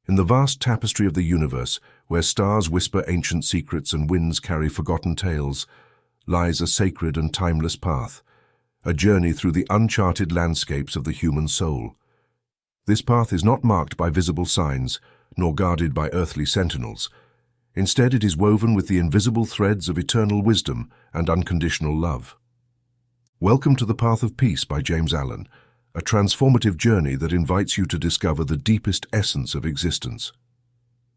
In the vast tapestry of the universe, where stars whisper ancient secrets and winds carry forgotten tales, lies a sacred and timeless path, a journey through the uncharted landscapes of the human soul. This path is not marked by visible signs, nor guarded by earthly sentinels. Instead, it is woven with the invisible threads of eternal wisdom and unconditional love. Welcome to the Path of Peace by James Allen, a transformative journey that invites you to discover the deepest essence of existence.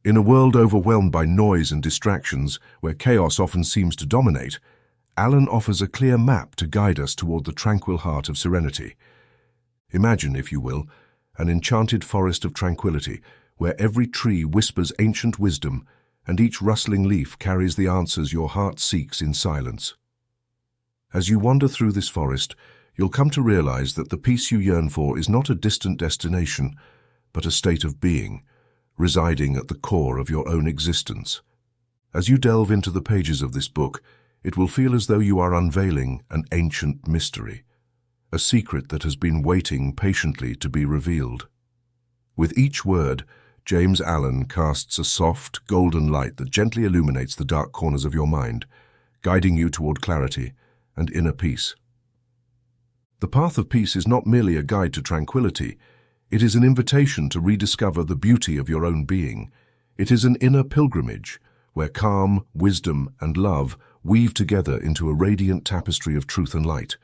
In a world overwhelmed by noise and distractions, where chaos often seems to dominate, Allen offers a clear map to guide us toward the tranquil heart of serenity. Imagine, if you will, an enchanted forest of tranquility, where every tree whispers ancient wisdom and each rustling leaf carries the answers your heart seeks in silence. As you wander through this forest, you'll come to realize that the peace you yearn for is not a distant destination, but a state of being, residing at the core of your own existence. As you delve into the pages of this book, it will feel as though you are unveiling an ancient mystery, a secret that has been waiting patiently to be revealed. With each word, James Allen casts a soft, golden light that gently illuminates the dark corners of your mind, guiding you toward clarity and inner peace. The Path of Peace is not merely a guide to tranquility. It is an invitation to rediscover the beauty of your own being. It is an inner pilgrimage, where calm, wisdom, and love weave together into a radiant tapestry of truth and light.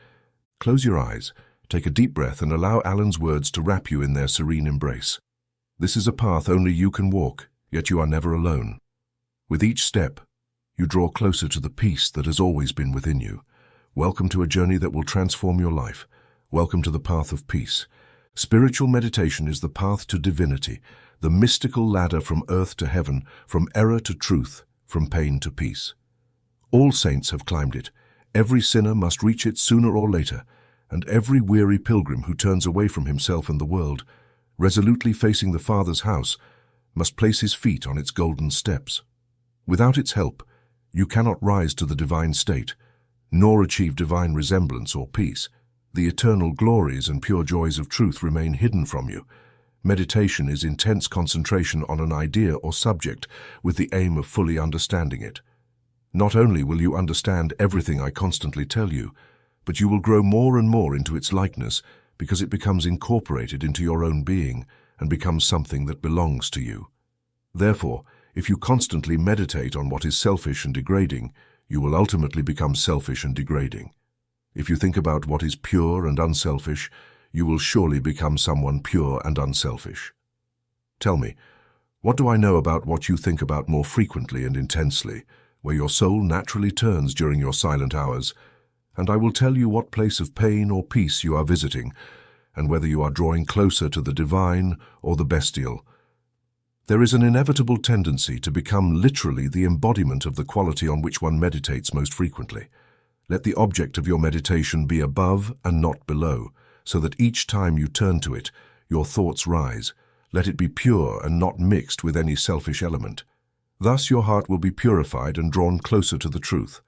Close your eyes, take a deep breath, and allow Allen's words to wrap you in their serene embrace. This is a path only you can walk, yet you are never alone. With each step, you draw closer to the peace that has always been within you. Welcome to a journey that will transform your life. Welcome to the Path of Peace. Spiritual meditation is the path to divinity, the mystical ladder from earth to heaven, from error to truth, from pain to peace. All saints have climbed it. Every sinner must reach it sooner or later, and every weary pilgrim who turns away from himself and the world, resolutely facing the Father's house, must place his feet on its golden steps. Without its help, you cannot rise to the divine state, nor achieve divine resemblance or peace. The eternal glories and pure joys of truth remain hidden from you. Meditation is intense concentration on an idea or subject with the aim of fully understanding it. Not only will you understand everything I constantly tell you, but you will grow more and more into its likeness because it becomes incorporated into your own being and becomes something that belongs to you. Therefore, if you constantly meditate on what is selfish and degrading, you will ultimately become selfish and degrading. If you think about what is pure and unselfish, you will surely become someone pure and unselfish. Tell me, what do I know about what you think about more frequently and intensely, where your soul naturally turns during your silent hours, and I will tell you what place of pain or peace you are visiting, and whether you are drawing closer to the divine or the bestial. There is an inevitable tendency to become literally the embodiment of the quality on which one meditates most frequently. Let the object of your meditation be above and not below, so that each time you turn to it, your thoughts rise. Let it be pure and not mixed with any selfish element. Thus your heart will be purified and drawn closer to the truth,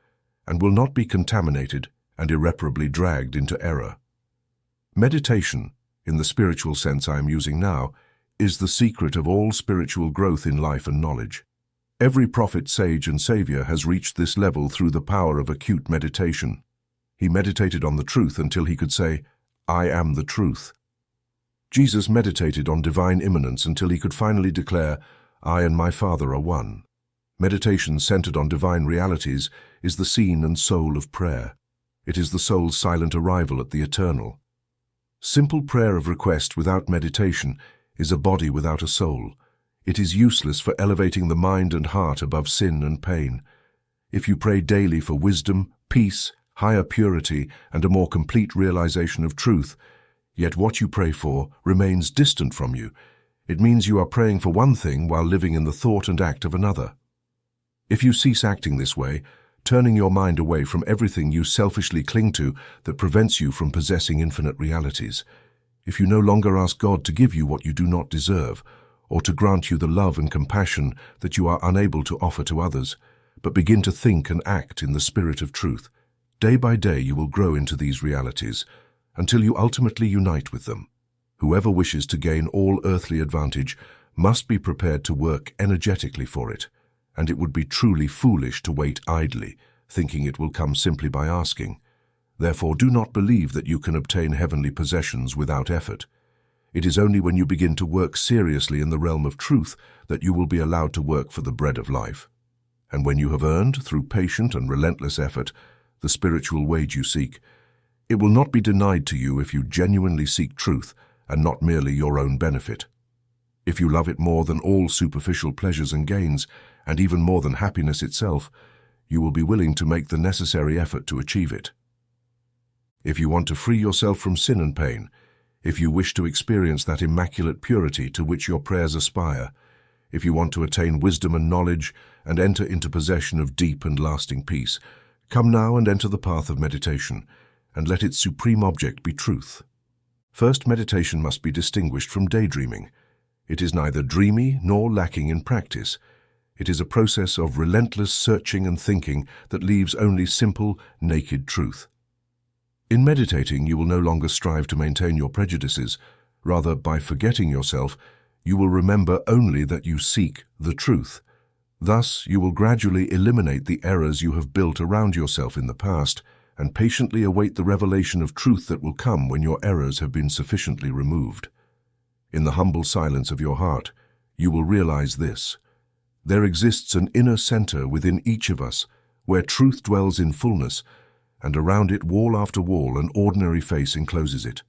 and will not be contaminated and irreparably dragged into error. Meditation, in the spiritual sense I am using now, is the secret of all spiritual growth in life and knowledge. Every prophet, sage, and savior has reached this level through the power of acute meditation. He meditated on the truth until he could say, "I am the truth." Jesus meditated on divine immanence until he could finally declare, "I and my Father are one." Meditation centered on divine realities is the scene and soul of prayer. It is the soul's silent arrival at the eternal. Simple prayer of request without meditation is a body without a soul. It is useless for elevating the mind and heart above sin and pain. If you pray daily for wisdom, peace, higher purity, and a more complete realization of truth, yet what you pray for remains distant from you, it means you are praying for one thing while living in the thought and act of another. If you cease acting this way, turning your mind away from everything you selfishly cling to that prevents you from possessing infinite realities, if you no longer ask God to give you what you do not deserve, or to grant you the love and compassion that you are unable to offer to others, but begin to think and act in the spirit of truth, day by day you will grow into these realities, until you ultimately unite with them. Whoever wishes to gain all earthly advantage must be prepared to work energetically for it, and it would be truly foolish to wait idly, thinking it will come simply by asking. Therefore, do not believe that you can obtain heavenly possessions without effort. It is only when you begin to work seriously in the realm of truth that you will be allowed to work for the bread of life. And when you have earned, through patient and relentless effort, the spiritual wage you seek, it will not be denied to you if you genuinely seek truth and not merely your own benefit. If you love it more than all superficial pleasures and gains, and even more than happiness itself, you will be willing to make the necessary effort to achieve it. If you want to free yourself from sin and pain, if you wish to experience that immaculate purity to which your prayers aspire, if you want to attain wisdom and knowledge and enter into possession of deep and lasting peace, come now and enter the path of meditation, and let its supreme object be truth. First, meditation must be distinguished from daydreaming. It is neither dreamy nor lacking in practice. It is a process of relentless searching and thinking that leaves only simple, naked truth. In meditating, you will no longer strive to maintain your prejudices. Rather, by forgetting yourself, you will remember only that you seek the truth. Thus, you will gradually eliminate the errors you have built around yourself in the past, and patiently await the revelation of truth that will come when your errors have been sufficiently removed. In the humble silence of your heart, you will realize this. There exists an inner center within each of us, where truth dwells in fullness, and around it, wall after wall, an ordinary face encloses it.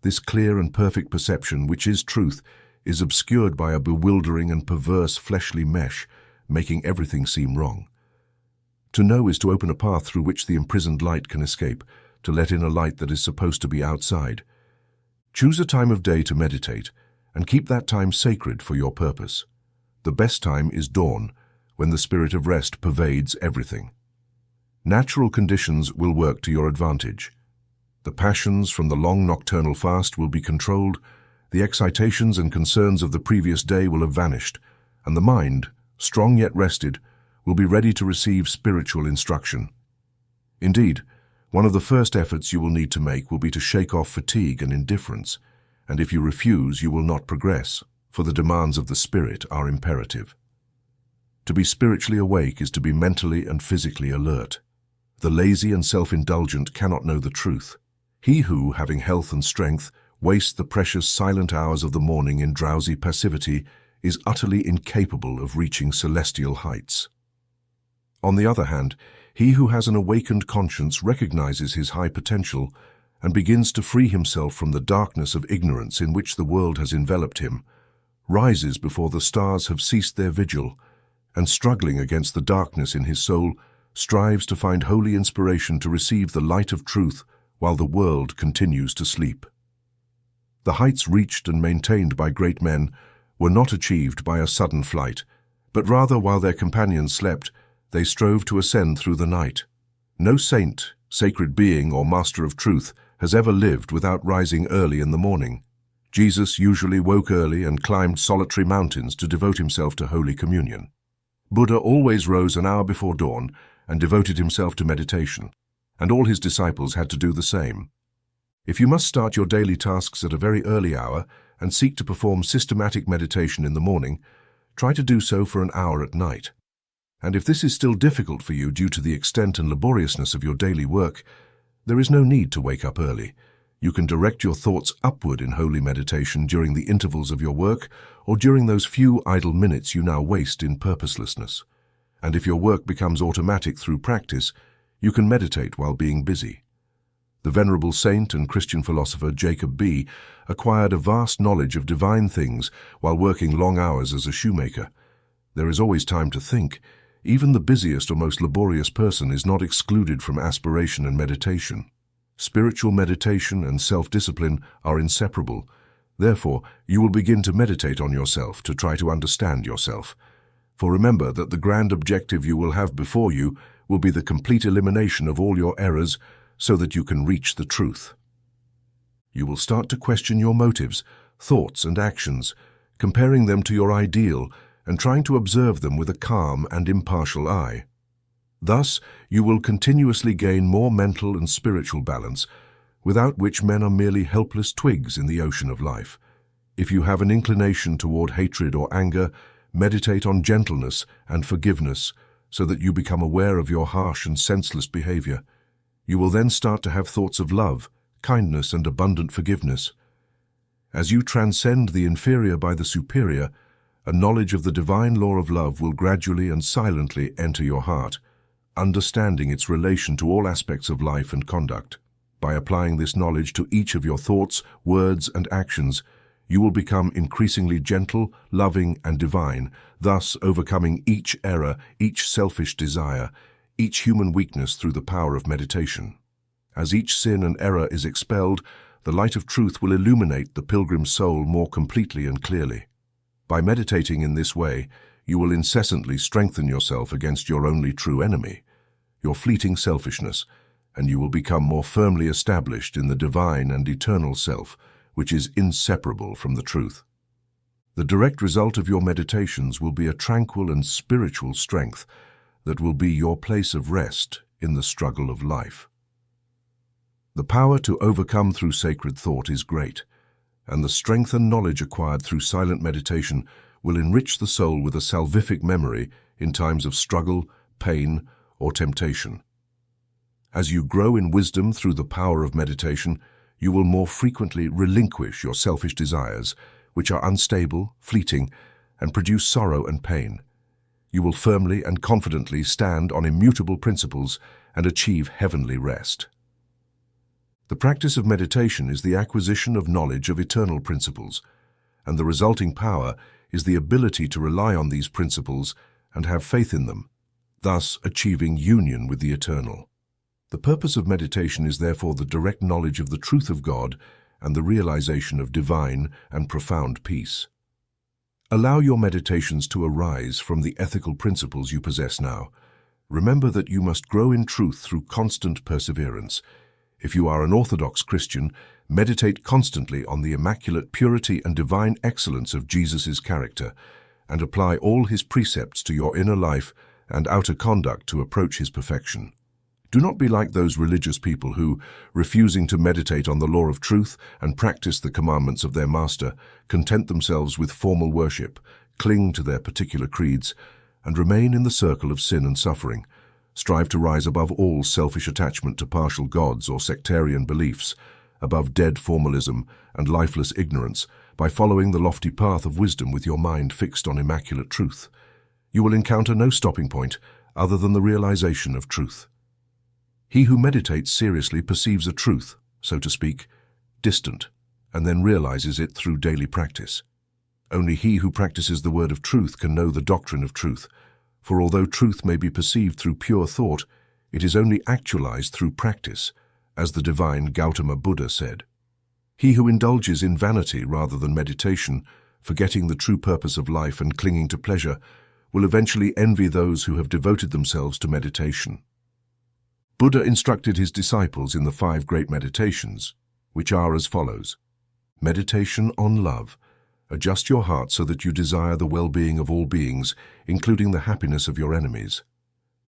This clear and perfect perception, which is truth, is obscured by a bewildering and perverse fleshly mesh, making everything seem wrong. To know is to open a path through which the imprisoned light can escape, to let in a light that is supposed to be outside. Choose a time of day to meditate, and keep that time sacred for your purpose. The best time is dawn, when the spirit of rest pervades everything. Natural conditions will work to your advantage. The passions from the long nocturnal fast will be controlled, the excitations and concerns of the previous day will have vanished, and the mind, strong yet rested, will be ready to receive spiritual instruction. Indeed, one of the first efforts you will need to make will be to shake off fatigue and indifference, and if you refuse, you will not progress, for the demands of the spirit are imperative. To be spiritually awake is to be mentally and physically alert. The lazy and self-indulgent cannot know the truth. He who, having health and strength, wastes the precious silent hours of the morning in drowsy passivity is utterly incapable of reaching celestial heights. On the other hand, he who has an awakened conscience recognizes his high potential and begins to free himself from the darkness of ignorance in which the world has enveloped him, rises before the stars have ceased their vigil, and struggling against the darkness in his soul, strives to find holy inspiration to receive the light of truth while the world continues to sleep. The heights reached and maintained by great men were not achieved by a sudden flight, but rather while their companions slept, they strove to ascend through the night. No saint, sacred being, or master of truth has ever lived without rising early in the morning. Jesus usually woke early and climbed solitary mountains to devote himself to Holy Communion. Buddha always rose an hour before dawn and devoted himself to meditation, and all his disciples had to do the same. If you must start your daily tasks at a very early hour and seek to perform systematic meditation in the morning, try to do so for an hour at night. And if this is still difficult for you due to the extent and laboriousness of your daily work, there is no need to wake up early. You can direct your thoughts upward in holy meditation during the intervals of your work or during those few idle minutes you now waste in purposelessness. And if your work becomes automatic through practice, you can meditate while being busy. The venerable saint and Christian philosopher Jacob B. acquired a vast knowledge of divine things while working long hours as a shoemaker. There is always time to think. Even the busiest or most laborious person is not excluded from aspiration and meditation. Spiritual meditation and self-discipline are inseparable. Therefore, you will begin to meditate on yourself to try to understand yourself. For remember that the grand objective you will have before you will be the complete elimination of all your errors so that you can reach the truth. You will start to question your motives, thoughts, and actions, comparing them to your ideal and trying to observe them with a calm and impartial eye. Thus, you will continuously gain more mental and spiritual balance, without which men are merely helpless twigs in the ocean of life. If you have an inclination toward hatred or anger, meditate on gentleness and forgiveness so that you become aware of your harsh and senseless behavior. You will then start to have thoughts of love, kindness, and abundant forgiveness. As you transcend the inferior by the superior, a knowledge of the divine law of love will gradually and silently enter your heart, understanding its relation to all aspects of life and conduct. By applying this knowledge to each of your thoughts, words, and actions, you will become increasingly gentle, loving, and divine, thus overcoming each error, each selfish desire, each human weakness through the power of meditation. As each sin and error is expelled, the light of truth will illuminate the pilgrim's soul more completely and clearly. By meditating in this way, you will incessantly strengthen yourself against your only true enemy, your fleeting selfishness, and you will become more firmly established in the divine and eternal self, which is inseparable from the truth. The direct result of your meditations will be a tranquil and spiritual strength that will be your place of rest in the struggle of life. The power to overcome through sacred thought is great, and the strength and knowledge acquired through silent meditation will enrich the soul with a salvific memory in times of struggle, pain, or temptation. As you grow in wisdom through the power of meditation, you will more frequently relinquish your selfish desires, which are unstable, fleeting, and produce sorrow and pain. You will firmly and confidently stand on immutable principles and achieve heavenly rest. The practice of meditation is the acquisition of knowledge of eternal principles, and the resulting power is the ability to rely on these principles and have faith in them, thus achieving union with the eternal. The purpose of meditation is therefore the direct knowledge of the truth of God and the realization of divine and profound peace. Allow your meditations to arise from the ethical principles you possess now. Remember that you must grow in truth through constant perseverance. If you are an Orthodox Christian, meditate constantly on the immaculate purity and divine excellence of Jesus' character, and apply all his precepts to your inner life and outer conduct to approach his perfection. Do not be like those religious people who, refusing to meditate on the law of truth and practice the commandments of their master, content themselves with formal worship, cling to their particular creeds, and remain in the circle of sin and suffering. Strive to rise above all selfish attachment to partial gods or sectarian beliefs, above dead formalism and lifeless ignorance, by following the lofty path of wisdom with your mind fixed on immaculate truth. You will encounter no stopping point other than the realization of truth. He who meditates seriously perceives a truth, so to speak, distant, and then realizes it through daily practice. Only he who practices the word of truth can know the doctrine of truth, for although truth may be perceived through pure thought, it is only actualized through practice, as the divine Gautama Buddha said. He who indulges in vanity rather than meditation, forgetting the true purpose of life and clinging to pleasure, will eventually envy those who have devoted themselves to meditation. Buddha instructed his disciples in the 5 great meditations, which are as follows. Meditation on love. Adjust your heart so that you desire the well-being of all beings, including the happiness of your enemies.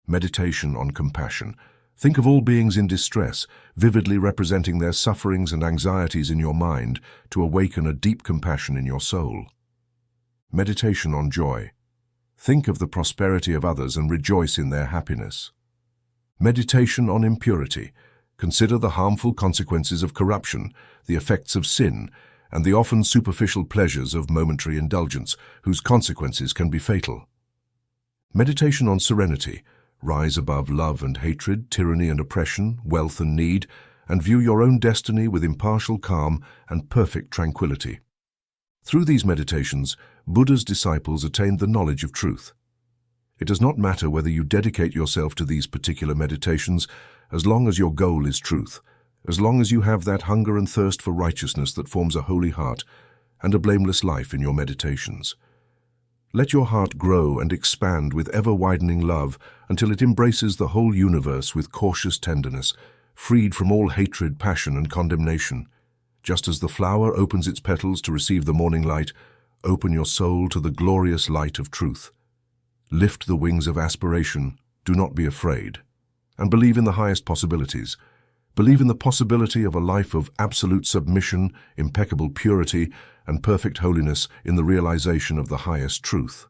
Meditation on compassion. Think of all beings in distress, vividly representing their sufferings and anxieties in your mind to awaken a deep compassion in your soul. Meditation on joy. Think of the prosperity of others and rejoice in their happiness. Meditation on impurity. Consider the harmful consequences of corruption, the effects of sin, and the often superficial pleasures of momentary indulgence, whose consequences can be fatal. Meditation on serenity. Rise above love and hatred, tyranny and oppression, wealth and need, and view your own destiny with impartial calm and perfect tranquility. Through these meditations, Buddha's disciples attained the knowledge of truth. It does not matter whether you dedicate yourself to these particular meditations, as long as your goal is truth, as long as you have that hunger and thirst for righteousness that forms a holy heart and a blameless life in your meditations. Let your heart grow and expand with ever-widening love until it embraces the whole universe with cautious tenderness, freed from all hatred, passion, and condemnation. Just as the flower opens its petals to receive the morning light, open your soul to the glorious light of truth. Lift the wings of aspiration, do not be afraid, and believe in the highest possibilities. Believe in the possibility of a life of absolute submission, impeccable purity, and perfect holiness in the realization of the highest truth.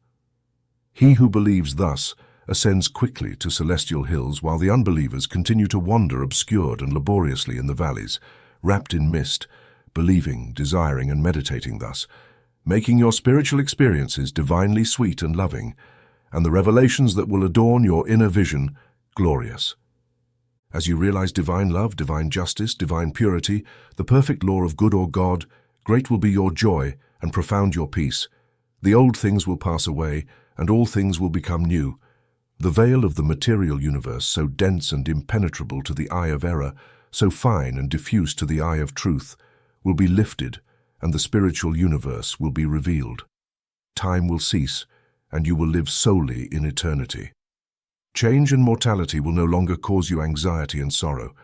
He who believes thus ascends quickly to celestial hills, while the unbelievers continue to wander obscured and laboriously in the valleys, wrapped in mist, believing, desiring, and meditating thus, making your spiritual experiences divinely sweet and loving, and the revelations that will adorn your inner vision glorious. As you realize divine love, divine justice, divine purity, the perfect law of good or God, great will be your joy and profound your peace. The old things will pass away, and all things will become new. The veil of the material universe, so dense and impenetrable to the eye of error, so fine and diffuse to the eye of truth, will be lifted, and the spiritual universe will be revealed. Time will cease, and you will live solely in eternity. Change and mortality will no longer cause you anxiety and sorrow,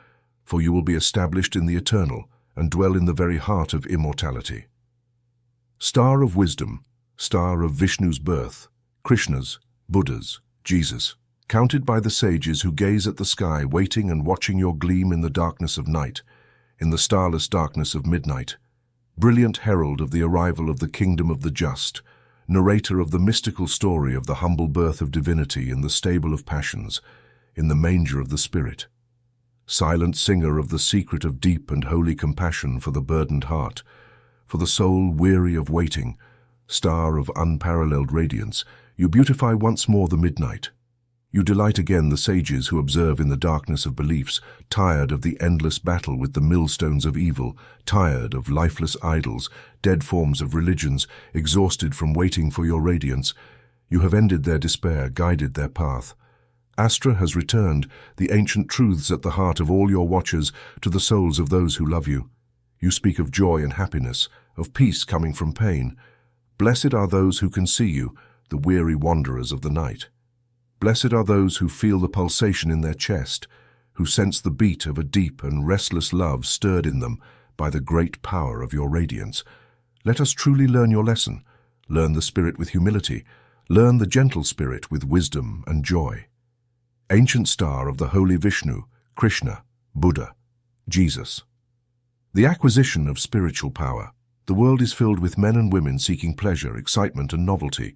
for you will be established in the eternal and dwell in the very heart of immortality. Star of wisdom, star of Vishnu's birth, Krishna's, Buddha's, Jesus, counted by the sages who gaze at the sky, waiting and watching your gleam in the darkness of night, in the starless darkness of midnight, brilliant herald of the arrival of the kingdom of the just, narrator of the mystical story of the humble birth of divinity in the stable of passions, in the manger of the spirit, silent singer of the secret of deep and holy compassion for the burdened heart, for the soul weary of waiting, star of unparalleled radiance, you beautify once more the midnight. You delight again the sages who observe in the darkness of beliefs, tired of the endless battle with the millstones of evil, tired of lifeless idols, dead forms of religions, exhausted from waiting for your radiance. You have ended their despair, guided their path. Astra has returned, the ancient truths at the heart of all your watchers, to the souls of those who love you. You speak of joy and happiness, of peace coming from pain. Blessed are those who can see you, the weary wanderers of the night. Blessed are those who feel the pulsation in their chest, who sense the beat of a deep and restless love stirred in them by the great power of your radiance. Let us truly learn your lesson. Learn the spirit with humility. Learn the gentle spirit with wisdom and joy. Ancient star of the holy Vishnu, Krishna, Buddha, Jesus. The acquisition of spiritual power. The world is filled with men and women seeking pleasure, excitement, and novelty,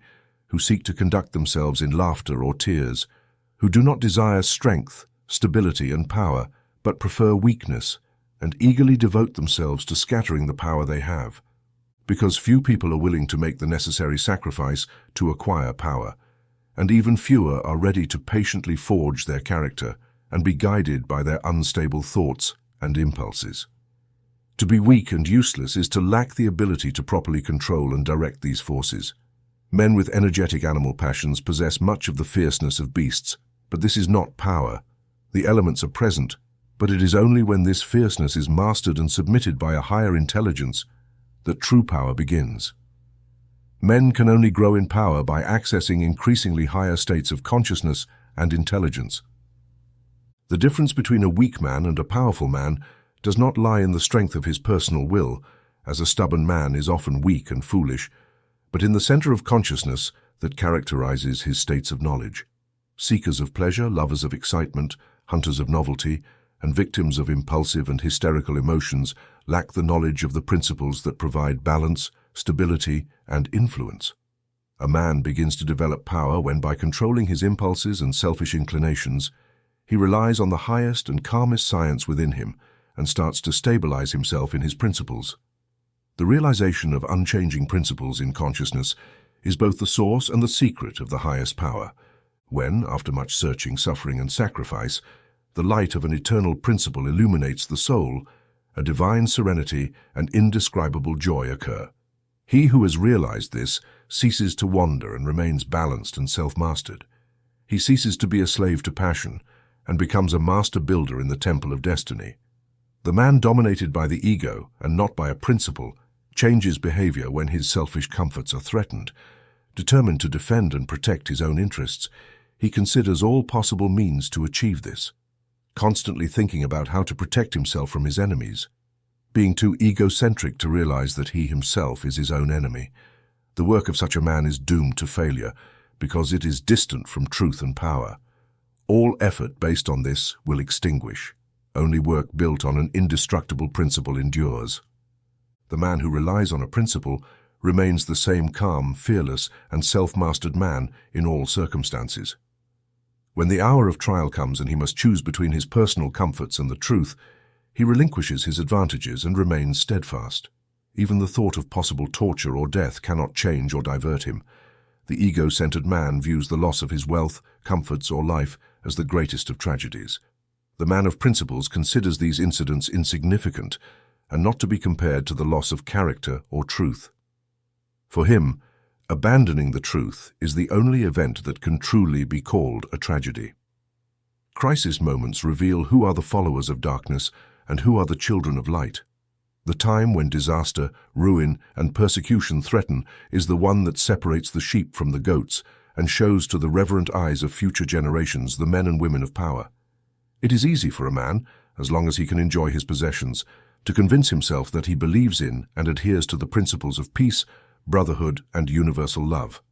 who seek to conduct themselves in laughter or tears, who do not desire strength, stability, and power, but prefer weakness, and eagerly devote themselves to scattering the power they have. Because few people are willing to make the necessary sacrifice to acquire power, and even fewer are ready to patiently forge their character and be guided by their unstable thoughts and impulses. To be weak and useless is to lack the ability to properly control and direct these forces. Men with energetic animal passions possess much of the fierceness of beasts, but this is not power. The elements are present, but it is only when this fierceness is mastered and submitted by a higher intelligence that true power begins. Men can only grow in power by accessing increasingly higher states of consciousness and intelligence. The difference between a weak man and a powerful man does not lie in the strength of his personal will, as a stubborn man is often weak and foolish, but in the center of consciousness that characterizes his states of knowledge. Seekers of pleasure, lovers of excitement, hunters of novelty, and victims of impulsive and hysterical emotions lack the knowledge of the principles that provide balance, stability, and influence. A man begins to develop power when, by controlling his impulses and selfish inclinations, he relies on the highest and calmest science within him and starts to stabilize himself in his principles. The realization of unchanging principles in consciousness is both the source and the secret of the highest power. When, after much searching, suffering, and sacrifice, the light of an eternal principle illuminates the soul, a divine serenity and indescribable joy occur. He who has realized this ceases to wander and remains balanced and self-mastered. He ceases to be a slave to passion and becomes a master builder in the temple of destiny. The man dominated by the ego and not by a principle changes behavior when his selfish comforts are threatened. Determined to defend and protect his own interests, he considers all possible means to achieve this, constantly thinking about how to protect himself from his enemies. Being too egocentric to realize that he himself is his own enemy, the work of such a man is doomed to failure because it is distant from truth and power. All effort based on this will extinguish. Only work built on an indestructible principle endures. The man who relies on a principle remains the same calm, fearless, and self-mastered man in all circumstances. When the hour of trial comes and he must choose between his personal comforts and the truth, he relinquishes his advantages and remains steadfast. Even the thought of possible torture or death cannot change or divert him. The ego-centered man views the loss of his wealth, comforts, or life as the greatest of tragedies. The man of principles considers these incidents insignificant and not to be compared to the loss of character or truth. For him, abandoning the truth is the only event that can truly be called a tragedy. Crisis moments reveal who are the followers of darkness and who are the children of light. The time when disaster, ruin, and persecution threaten is the one that separates the sheep from the goats and shows to the reverent eyes of future generations the men and women of power. It is easy for a man, as long as he can enjoy his possessions, to convince himself that he believes in and adheres to the principles of peace, brotherhood, and universal love.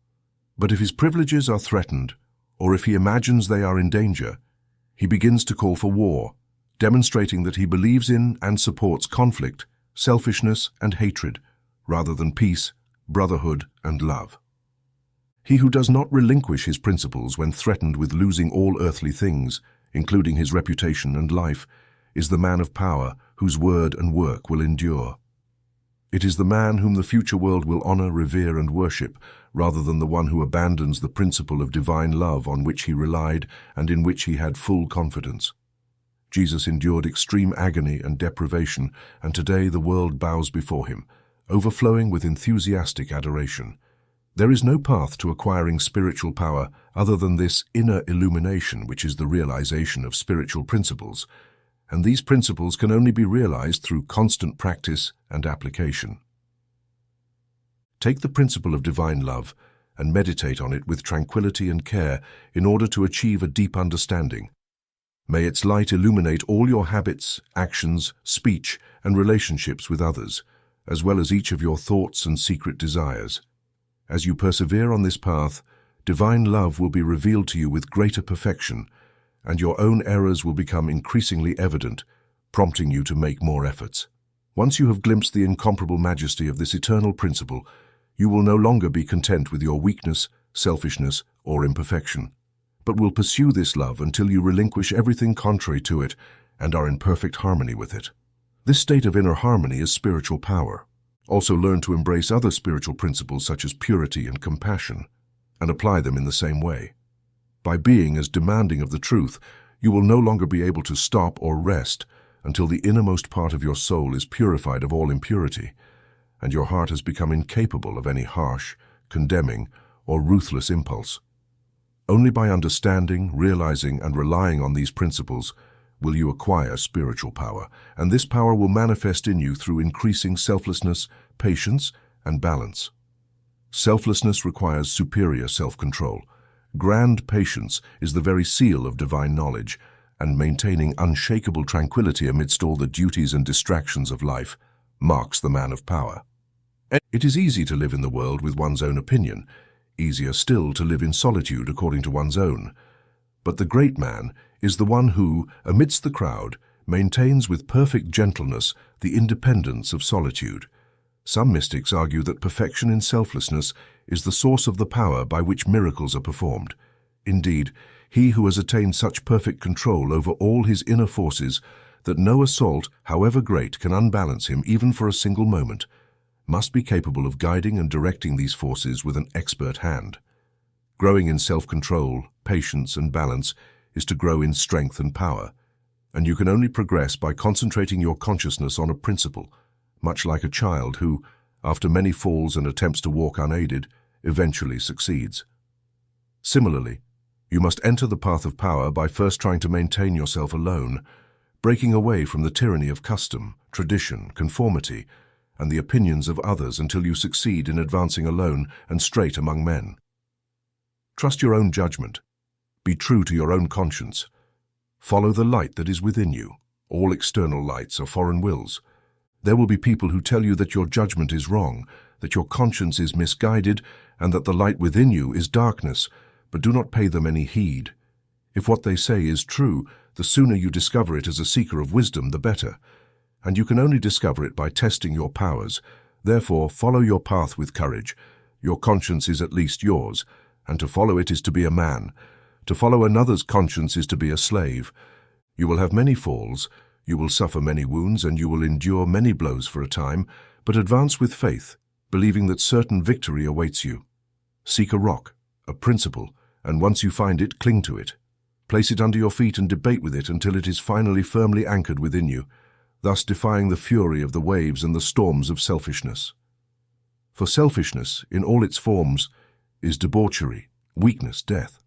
But if his privileges are threatened, or if he imagines they are in danger, he begins to call for war, demonstrating that he believes in and supports conflict, selfishness, and hatred, rather than peace, brotherhood, and love. He who does not relinquish his principles when threatened with losing all earthly things, including his reputation and life, is the man of power whose word and work will endure. It is the man whom the future world will honor, revere, and worship, rather than the one who abandons the principle of divine love on which he relied and in which he had full confidence. Jesus endured extreme agony and deprivation, and today the world bows before him, overflowing with enthusiastic adoration. There is no path to acquiring spiritual power other than this inner illumination, which is the realization of spiritual principles, and these principles can only be realized through constant practice and application. Take the principle of divine love and meditate on it with tranquility and care in order to achieve a deep understanding. May its light illuminate all your habits, actions, speech, and relationships with others, as well as each of your thoughts and secret desires. As you persevere on this path, divine love will be revealed to you with greater perfection, and your own errors will become increasingly evident, prompting you to make more efforts. Once you have glimpsed the incomparable majesty of this eternal principle, you will no longer be content with your weakness, selfishness, or imperfection, but will pursue this love until you relinquish everything contrary to it and are in perfect harmony with it. This state of inner harmony is spiritual power. Also learn to embrace other spiritual principles such as purity and compassion, and apply them in the same way. By being as demanding of the truth, you will no longer be able to stop or rest until the innermost part of your soul is purified of all impurity, and your heart has become incapable of any harsh, condemning, or ruthless impulse. Only by understanding, realizing, and relying on these principles will you acquire spiritual power, and this power will manifest in you through increasing selflessness, patience, and balance. Selflessness requires superior self-control. Grand patience is the very seal of divine knowledge, and maintaining unshakable tranquility amidst all the duties and distractions of life marks the man of power. It is easy to live in the world with one's own opinion, easier still to live in solitude according to one's own. But the great man is the one who, amidst the crowd, maintains with perfect gentleness the independence of solitude. Some mystics argue that perfection in selflessness is the source of the power by which miracles are performed. Indeed, he who has attained such perfect control over all his inner forces that no assault, however great, can unbalance him even for a single moment, must be capable of guiding and directing these forces with an expert hand. Growing in self-control, patience, and balance is to grow in strength and power, and you can only progress by concentrating your consciousness on a principle, much like a child who, after many falls and attempts to walk unaided, eventually succeeds. Similarly, you must enter the path of power by first trying to maintain yourself alone, breaking away from the tyranny of custom, tradition, conformity, and the opinions of others until you succeed in advancing alone and straight among men. Trust your own judgment. Be true to your own conscience. Follow the light that is within you. All external lights are foreign wills. There will be people who tell you that your judgment is wrong, that your conscience is misguided, and that the light within you is darkness, but do not pay them any heed. If what they say is true, The sooner you discover it as a seeker of wisdom, the better. And you can only discover it by testing your powers. Therefore, follow your path with courage. Your conscience is at least yours, and to follow it is to be a man. To follow another's conscience is to be a slave. You will have many falls, you will suffer many wounds, and you will endure many blows for a time, but advance with faith, believing that certain victory awaits you. Seek a rock, a principle, and once you find it, cling to it. Place it under your feet and debate with it until it is finally firmly anchored within you, thus defying the fury of the waves and the storms of selfishness. For selfishness, in all its forms, is debauchery, weakness, death.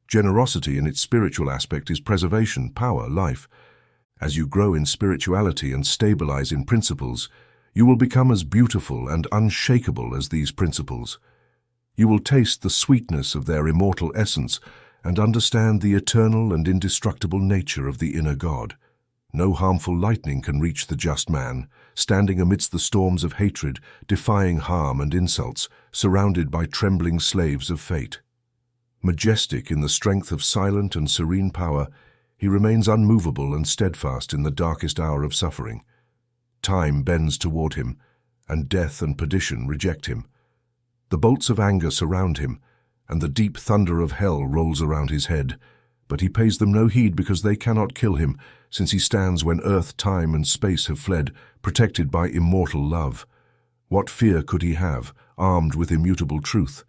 Generosity in its spiritual aspect is preservation, power, life. As you grow in spirituality and stabilize in principles, you will become as beautiful and unshakable as these principles. You will taste the sweetness of their immortal essence and understand the eternal and indestructible nature of the inner God. No harmful lightning can reach the just man, standing amidst the storms of hatred, defying harm and insults, surrounded by trembling slaves of fate. Majestic in the strength of silent and serene power, he remains unmovable and steadfast in the darkest hour of suffering. Time bends toward him, and death and perdition reject him. The bolts of anger surround him, and the deep thunder of hell rolls around his head, but he pays them no heed because they cannot kill him, since he stands when earth, time, and space have fled, protected by immortal love. What fear could he have, armed with immutable truth?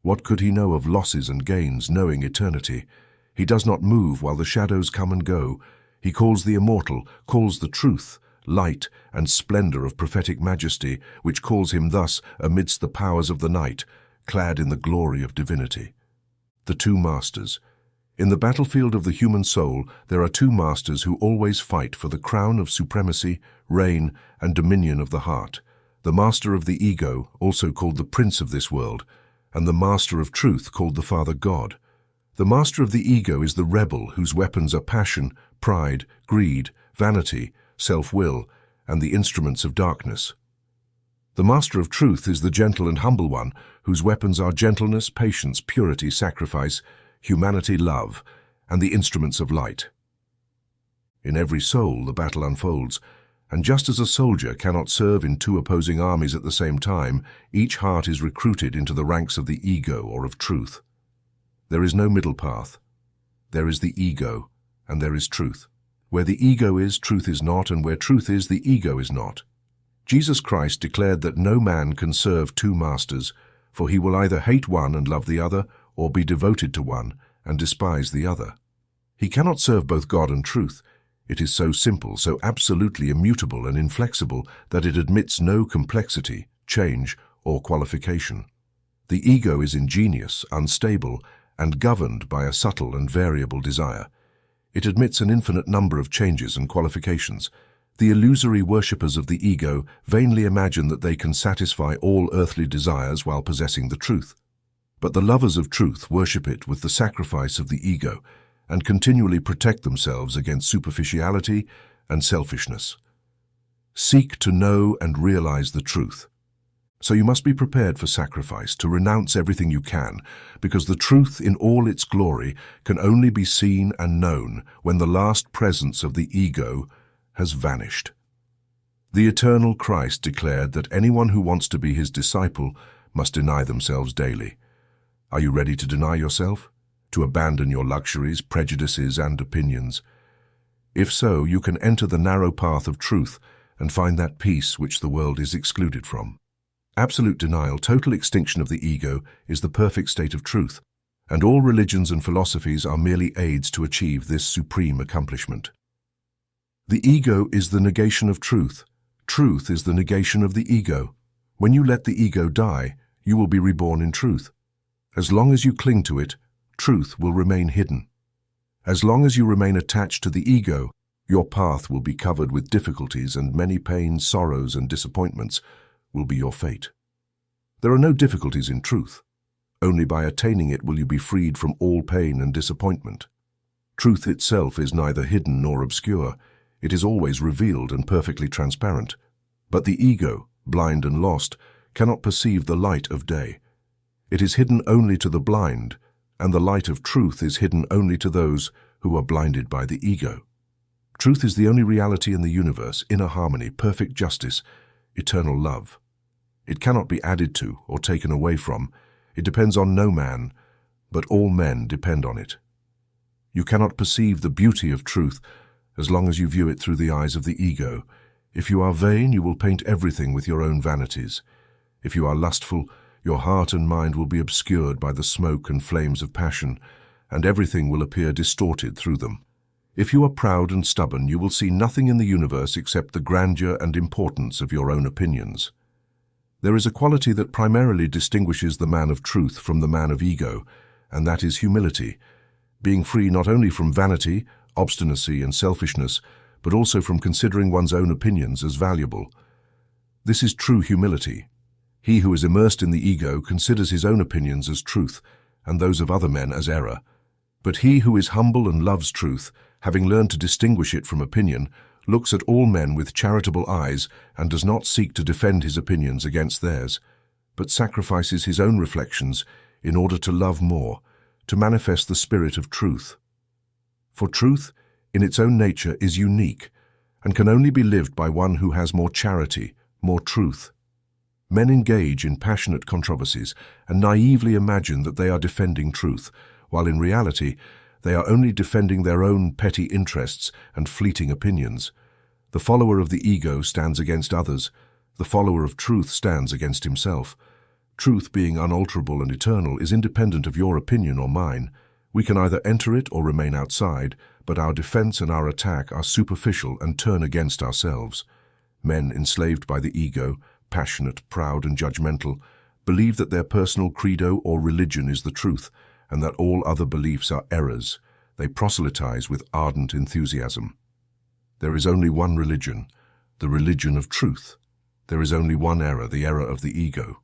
What could he know of losses and gains, knowing eternity? He does not move while the shadows come and go. He calls the immortal, calls the truth, light, and splendor of prophetic majesty, which calls him thus amidst the powers of the night, clad in the glory of divinity. The two masters. In the battlefield of the human soul, there are two masters who always fight for the crown of supremacy, reign, and dominion of the heart. The master of the ego, also called the prince of this world, and the master of truth, called the Father God. The master of the ego is the rebel whose weapons are passion, pride, greed, vanity, self-will, and the instruments of darkness. The master of truth is the gentle and humble one, whose weapons are gentleness, patience, purity, sacrifice, humanity, love, and the instruments of light. In every soul the battle unfolds, and just as a soldier cannot serve in two opposing armies at the same time, each heart is recruited into the ranks of the ego or of truth. There is no middle path. There is the ego, and there is truth. Where the ego is, truth is not, and where truth is, the ego is not. Jesus Christ declared that no man can serve two masters, for he will either hate one and love the other, or be devoted to one and despise the other. He cannot serve both God and truth. It is so simple, so absolutely immutable and inflexible that it admits no complexity, change, or qualification. The ego is ingenious, unstable, and governed by a subtle and variable desire. It admits an infinite number of changes and qualifications. The illusory worshippers of the ego vainly imagine that they can satisfy all earthly desires while possessing the truth. But the lovers of truth worship it with the sacrifice of the ego and continually protect themselves against superficiality and selfishness. Seek to know and realize the truth. So you must be prepared for sacrifice, to renounce everything you can, because the truth in all its glory can only be seen and known when the last presence of the ego has vanished. The eternal Christ declared that anyone who wants to be his disciple must deny themselves daily. Are you ready to deny yourself? To abandon your luxuries, prejudices, and opinions? If so, you can enter the narrow path of truth and find that peace which the world is excluded from. Absolute denial, total extinction of the ego, is the perfect state of truth, and all religions and philosophies are merely aids to achieve this supreme accomplishment. The ego is the negation of truth. Truth is the negation of the ego. When you let the ego die, you will be reborn in truth. As long as you cling to it, truth will remain hidden. As long as you remain attached to the ego, your path will be covered with difficulties, and many pains, sorrows, and disappointments will be your fate. There are no difficulties in truth. Only by attaining it will you be freed from all pain and disappointment. Truth itself is neither hidden nor obscure. It is always revealed and perfectly transparent. But the ego, blind and lost, cannot perceive the light of day. It is hidden only to the blind, and the light of truth is hidden only to those who are blinded by the ego. Truth is the only reality in the universe, inner harmony, perfect justice, eternal love. It cannot be added to or taken away from. It depends on no man, but all men depend on it. You cannot perceive the beauty of truth as long as you view it through the eyes of the ego. If you are vain, you will paint everything with your own vanities. If you are lustful, your heart and mind will be obscured by the smoke and flames of passion, and everything will appear distorted through them. If you are proud and stubborn, you will see nothing in the universe except the grandeur and importance of your own opinions. There is a quality that primarily distinguishes the man of truth from the man of ego, and that is humility, being free not only from vanity, obstinacy, and selfishness, but also from considering one's own opinions as valuable. This is true humility. He who is immersed in the ego considers his own opinions as truth, and those of other men as error. But he who is humble and loves truth, having learned to distinguish it from opinion, looks at all men with charitable eyes and does not seek to defend his opinions against theirs, but sacrifices his own reflections in order to love more, to manifest the spirit of truth. For truth, in its own nature, is unique and can only be lived by one who has more charity, more truth. Men engage in passionate controversies and naively imagine that they are defending truth, while in reality, they are only defending their own petty interests and fleeting opinions. The follower of the ego stands against others. The follower of truth stands against himself. Truth, being unalterable and eternal, is independent of your opinion or mine. We can either enter it or remain outside, but our defense and our attack are superficial and turn against ourselves. Men enslaved by the ego, passionate, proud, and judgmental, believe that their personal credo or religion is the truth, and that all other beliefs are errors. They proselytize with ardent enthusiasm. There is only one religion, the religion of truth. There is only one error, the error of the ego.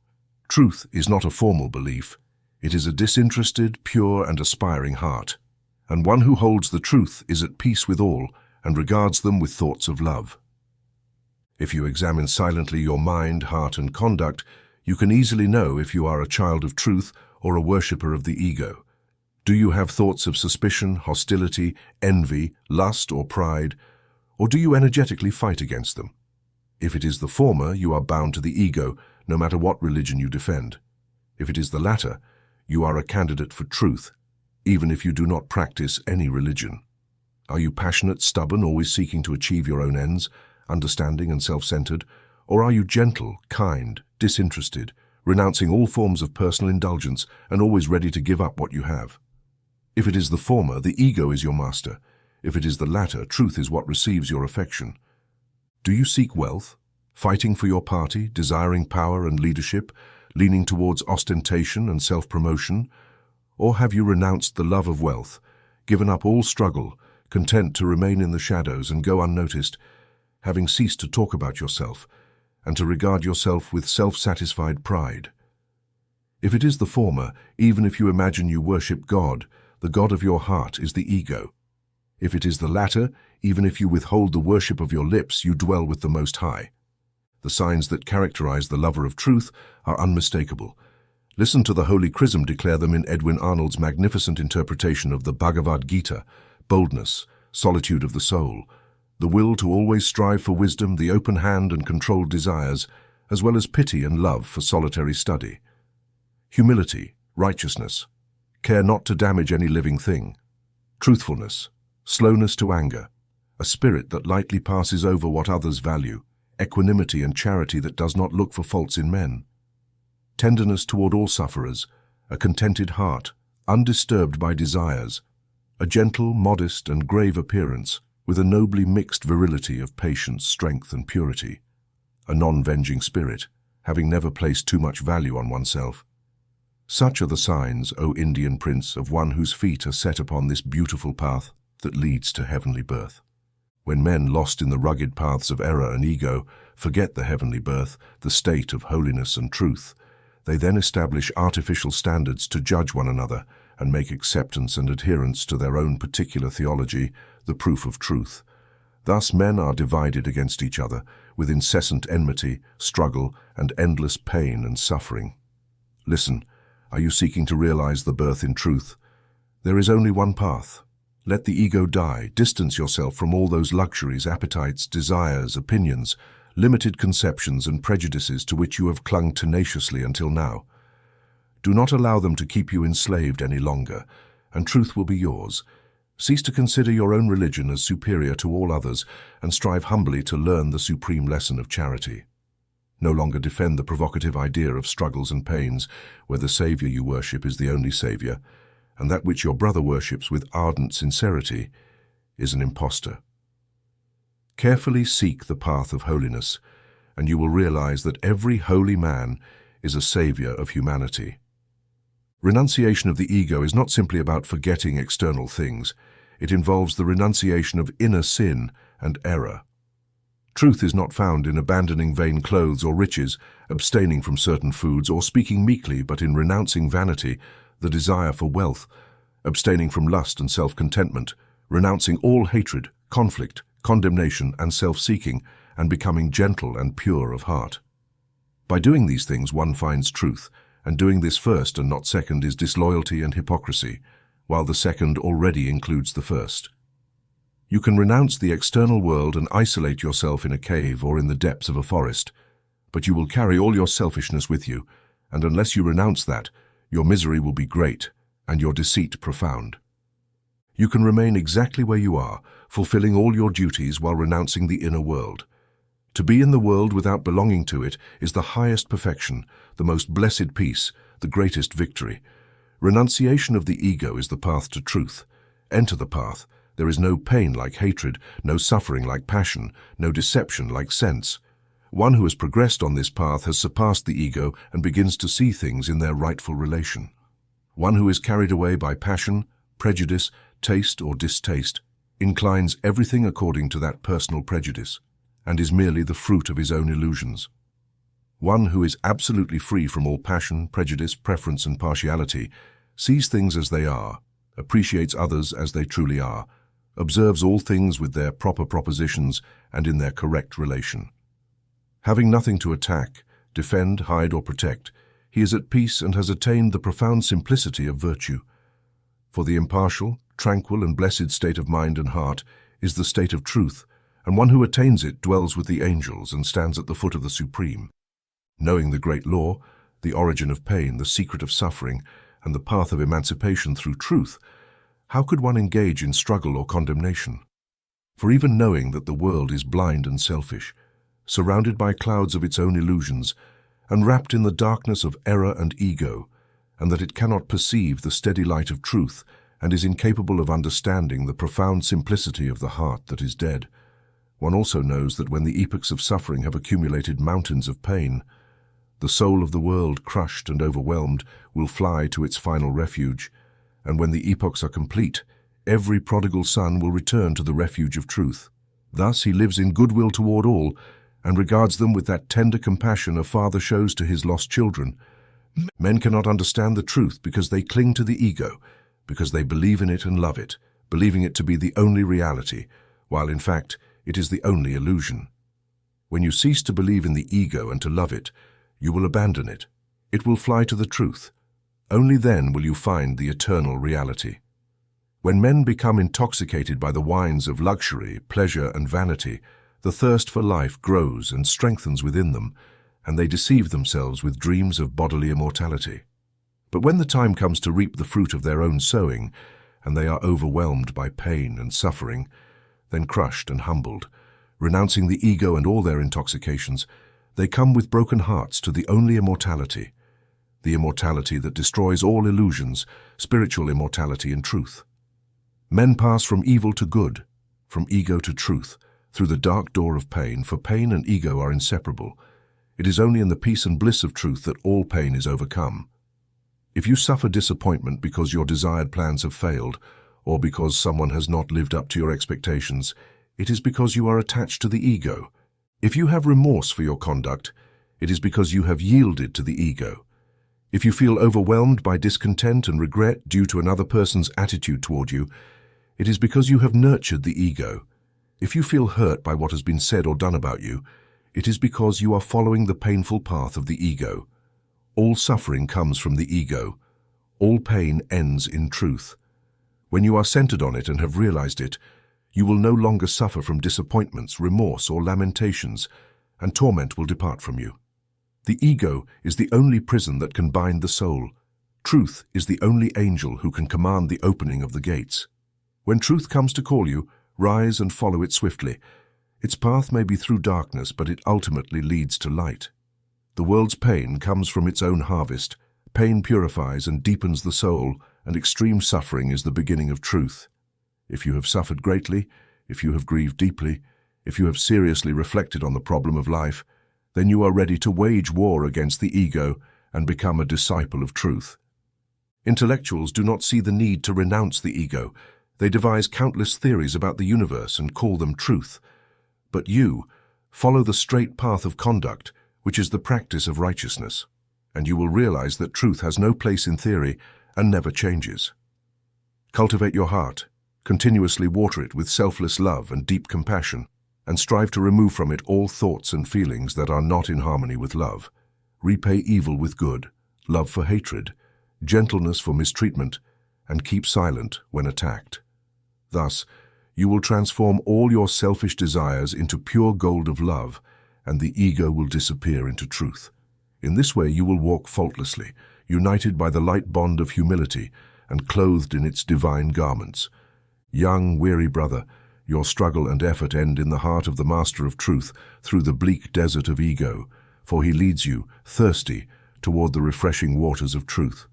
Truth is not a formal belief. It is a disinterested, pure, and aspiring heart. And one who holds the truth is at peace with all and regards them with thoughts of love. If you examine silently your mind, heart, and conduct, you can easily know if you are a child of truth or a worshipper of the ego. Do you have thoughts of suspicion, hostility, envy, lust, or pride, or do you energetically fight against them? If it is the former, you are bound to the ego, no matter what religion you defend. If it is the latter, you are a candidate for truth, even if you do not practice any religion. Are you passionate, stubborn, always seeking to achieve your own ends, understanding and self-centered, or are you gentle, kind, disinterested, renouncing all forms of personal indulgence and always ready to give up what you have? If it is the former, the ego is your master. If it is the latter, truth is what receives your affection. Do you seek wealth, fighting for your party, desiring power and leadership, leaning towards ostentation and self-promotion? Or have you renounced the love of wealth, given up all struggle, content to remain in the shadows and go unnoticed, having ceased to talk about yourself, and to regard yourself with self-satisfied pride? If it is the former, even if you imagine you worship God, the God of your heart is the ego. If it is the latter, even if you withhold the worship of your lips, you dwell with the Most High. The signs that characterize the lover of truth are unmistakable. Listen to the Holy Chrism declare them in Edwin Arnold's magnificent interpretation of the Bhagavad Gita: boldness, solitude of the soul, the will to always strive for wisdom, the open hand and controlled desires, as well as pity and love for solitary study. Humility, righteousness, care not to damage any living thing. Truthfulness, slowness to anger, a spirit that lightly passes over what others value, equanimity and charity that does not look for faults in men. Tenderness toward all sufferers, a contented heart, undisturbed by desires, a gentle, modest, and grave appearance, with a nobly mixed virility of patience, strength, and purity. A non-venging spirit, having never placed too much value on oneself. Such are the signs, O Indian prince, of one whose feet are set upon this beautiful path that leads to heavenly birth. When men lost in the rugged paths of error and ego forget the heavenly birth, the state of holiness and truth, they then establish artificial standards to judge one another and make acceptance and adherence to their own particular theology the proof of truth. Thus men are divided against each other with incessant enmity, struggle, and endless pain and suffering. Listen, are you seeking to realize the birth in truth? There is only one path, Let the ego die. Distance yourself from all those luxuries, appetites, desires, opinions, limited conceptions and prejudices to which you have clung tenaciously until now. Do not allow them to keep you enslaved any longer, and truth will be yours. Cease to consider your own religion as superior to all others, and strive humbly to learn the supreme lesson of charity. No longer defend the provocative idea of struggles and pains, where the Saviour you worship is the only Saviour, and that which your brother worships with ardent sincerity is an impostor. Carefully seek the path of holiness, and you will realize that every holy man is a Saviour of humanity. Renunciation of the ego is not simply about forgetting external things. It involves the renunciation of inner sin and error. Truth is not found in abandoning vain clothes or riches, abstaining from certain foods, or speaking meekly, but in renouncing vanity, the desire for wealth, abstaining from lust and self-contentment, renouncing all hatred, conflict, condemnation, and self-seeking, and becoming gentle and pure of heart. By doing these things, one finds truth, and doing this first and not second is disloyalty and hypocrisy, while the second already includes the first. You can renounce the external world and isolate yourself in a cave or in the depths of a forest, but you will carry all your selfishness with you, and unless you renounce that, your misery will be great and your deceit profound. You can remain exactly where you are, fulfilling all your duties while renouncing the inner world. To be in the world without belonging to it is the highest perfection, the most blessed peace, the greatest victory. Renunciation of the ego is the path to truth. Enter the path. There is no pain like hatred, no suffering like passion, no deception like sense. One who has progressed on this path has surpassed the ego and begins to see things in their rightful relation. One who is carried away by passion, prejudice, taste or distaste, inclines everything according to that personal prejudice, and is merely the fruit of his own illusions. One who is absolutely free from all passion, prejudice, preference and partiality, sees things as they are, appreciates others as they truly are, observes all things with their proper propositions and in their correct relation. Having nothing to attack, defend, hide or protect, he is at peace and has attained the profound simplicity of virtue. For the impartial, tranquil and blessed state of mind and heart is the state of truth, and one who attains it dwells with the angels and stands at the foot of the Supreme. Knowing the great law, the origin of pain, the secret of suffering, and the path of emancipation through truth, how could one engage in struggle or condemnation? For even knowing that the world is blind and selfish, surrounded by clouds of its own illusions, and wrapped in the darkness of error and ego, and that it cannot perceive the steady light of truth, and is incapable of understanding the profound simplicity of the heart that is dead, one also knows that when the epochs of suffering have accumulated mountains of pain, the soul of the world, crushed and overwhelmed, will fly to its final refuge, and when the epochs are complete, every prodigal son will return to the refuge of truth. Thus he lives in goodwill toward all, and regards them with that tender compassion a father shows to his lost children. Men cannot understand the truth because they cling to the ego, because they believe in it and love it, believing it to be the only reality, while in fact it is the only illusion. When you cease to believe in the ego and to love it, you will abandon it. It will fly to the truth. Only then will you find the eternal reality. When men become intoxicated by the wines of luxury, pleasure and vanity, the thirst for life grows and strengthens within them, and they deceive themselves with dreams of bodily immortality. But when the time comes to reap the fruit of their own sowing, and they are overwhelmed by pain and suffering, then crushed and humbled, renouncing the ego and all their intoxications, they come with broken hearts to the only immortality, the immortality that destroys all illusions, spiritual immortality in truth. Men pass from evil to good, from ego to truth, through the dark door of pain, for pain and ego are inseparable. It is only in the peace and bliss of truth that all pain is overcome. If you suffer disappointment because your desired plans have failed, or because someone has not lived up to your expectations, it is because you are attached to the ego. If you have remorse for your conduct, it is because you have yielded to the ego. If you feel overwhelmed by discontent and regret due to another person's attitude toward you, it is because you have nurtured the ego. If you feel hurt by what has been said or done about you, it is because you are following the painful path of the ego. All suffering comes from the ego. All pain ends in truth. When you are centered on it and have realized it, you will no longer suffer from disappointments, remorse, or lamentations, and torment will depart from you. The ego is the only prison that can bind the soul. Truth is the only angel who can command the opening of the gates. When truth comes to call you, rise and follow it swiftly. Its path may be through darkness, but it ultimately leads to light. The world's pain comes from its own harvest. Pain purifies and deepens the soul, and extreme suffering is the beginning of truth. If you have suffered greatly, if you have grieved deeply, if you have seriously reflected on the problem of life, then you are ready to wage war against the ego and become a disciple of truth. Intellectuals do not see the need to renounce the ego. They devise countless theories about the universe and call them truth. But you follow the straight path of conduct, which is the practice of righteousness, and you will realize that truth has no place in theory and never changes. Cultivate your heart, continuously water it with selfless love and deep compassion, and strive to remove from it all thoughts and feelings that are not in harmony with love. Repay evil with good, love for hatred, gentleness for mistreatment, and keep silent when attacked. Thus, you will transform all your selfish desires into pure gold of love, and the ego will disappear into truth. In this way you will walk faultlessly, united by the light bond of humility and clothed in its divine garments. Young, weary brother, your struggle and effort end in the heart of the Master of Truth through the bleak desert of ego, for he leads you, thirsty, toward the refreshing waters of truth.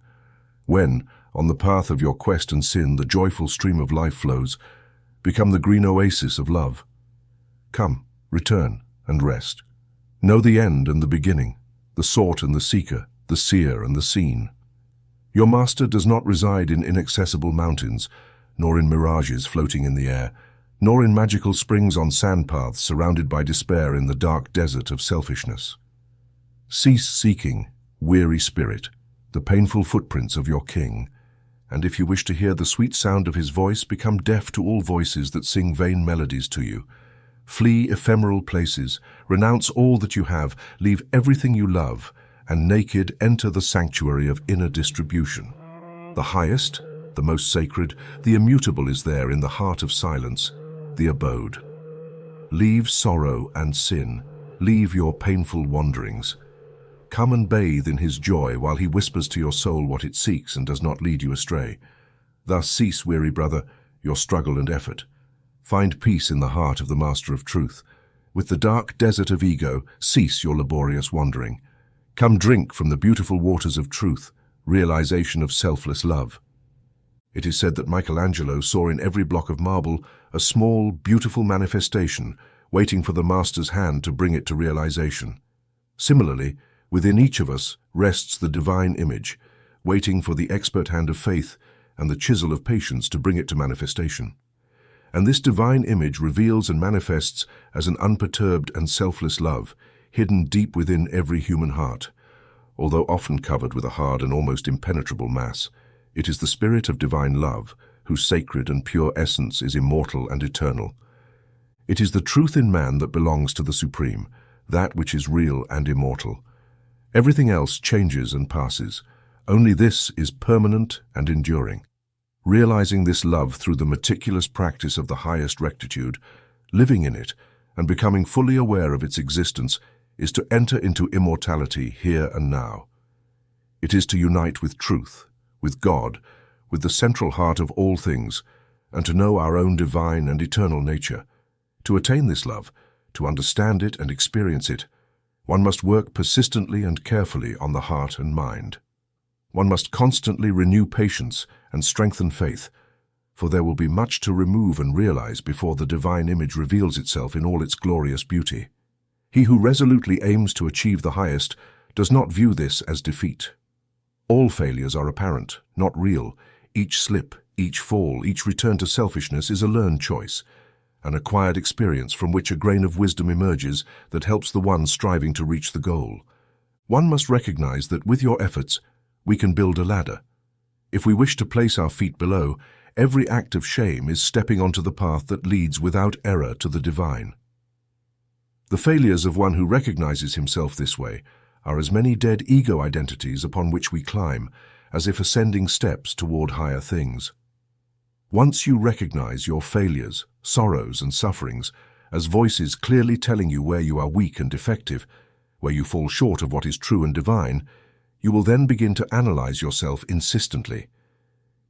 When, on the path of your quest and sin, the joyful stream of life flows, become the green oasis of love. Come, return, and rest. Know the end and the beginning, the sought and the seeker, the seer and the seen. Your master does not reside in inaccessible mountains, nor in mirages floating in the air, nor in magical springs on sandpaths surrounded by despair in the dark desert of selfishness. Cease seeking, weary spirit, the painful footprints of your king, and if you wish to hear the sweet sound of his voice, become deaf to all voices that sing vain melodies to you. Flee ephemeral places, renounce all that you have, leave everything you love, and naked enter the sanctuary of inner distribution. The highest, the most sacred, the immutable is there in the heart of silence, the abode. Leave sorrow and sin, leave your painful wanderings. Come and bathe in his joy while he whispers to your soul what it seeks and does not lead you astray. Thus cease, weary brother, your struggle and effort. Find peace in the heart of the Master of Truth. With the dark desert of ego, cease your laborious wandering. Come drink from the beautiful waters of truth, realization of selfless love. It is said that Michelangelo saw in every block of marble a small, beautiful manifestation, waiting for the Master's hand to bring it to realization. Similarly, within each of us rests the divine image, waiting for the expert hand of faith and the chisel of patience to bring it to manifestation. And this divine image reveals and manifests as an unperturbed and selfless love, hidden deep within every human heart. Although often covered with a hard and almost impenetrable mass, it is the spirit of divine love, whose sacred and pure essence is immortal and eternal. It is the truth in man that belongs to the Supreme, that which is real and immortal. Everything else changes and passes. Only this is permanent and enduring. Realizing this love through the meticulous practice of the highest rectitude, living in it, and becoming fully aware of its existence is to enter into immortality here and now. It is to unite with truth, with God, with the central heart of all things, and to know our own divine and eternal nature. To attain this love, to understand it and experience it, one must work persistently and carefully on the heart and mind. One must constantly renew patience and strengthen faith, for there will be much to remove and realize before the divine image reveals itself in all its glorious beauty. He who resolutely aims to achieve the highest does not view this as defeat. All failures are apparent, not real. Each slip, each fall, each return to selfishness is a learned choice, an acquired experience from which a grain of wisdom emerges that helps the one striving to reach the goal. One must recognize that with your efforts, we can build a ladder. If we wish to place our feet below, every act of shame is stepping onto the path that leads without error to the divine. The failures of one who recognizes himself this way are as many dead ego identities upon which we climb, as if ascending steps toward higher things. Once you recognize your failures, sorrows, and sufferings as voices clearly telling you where you are weak and defective, where you fall short of what is true and divine, you will then begin to analyze yourself insistently.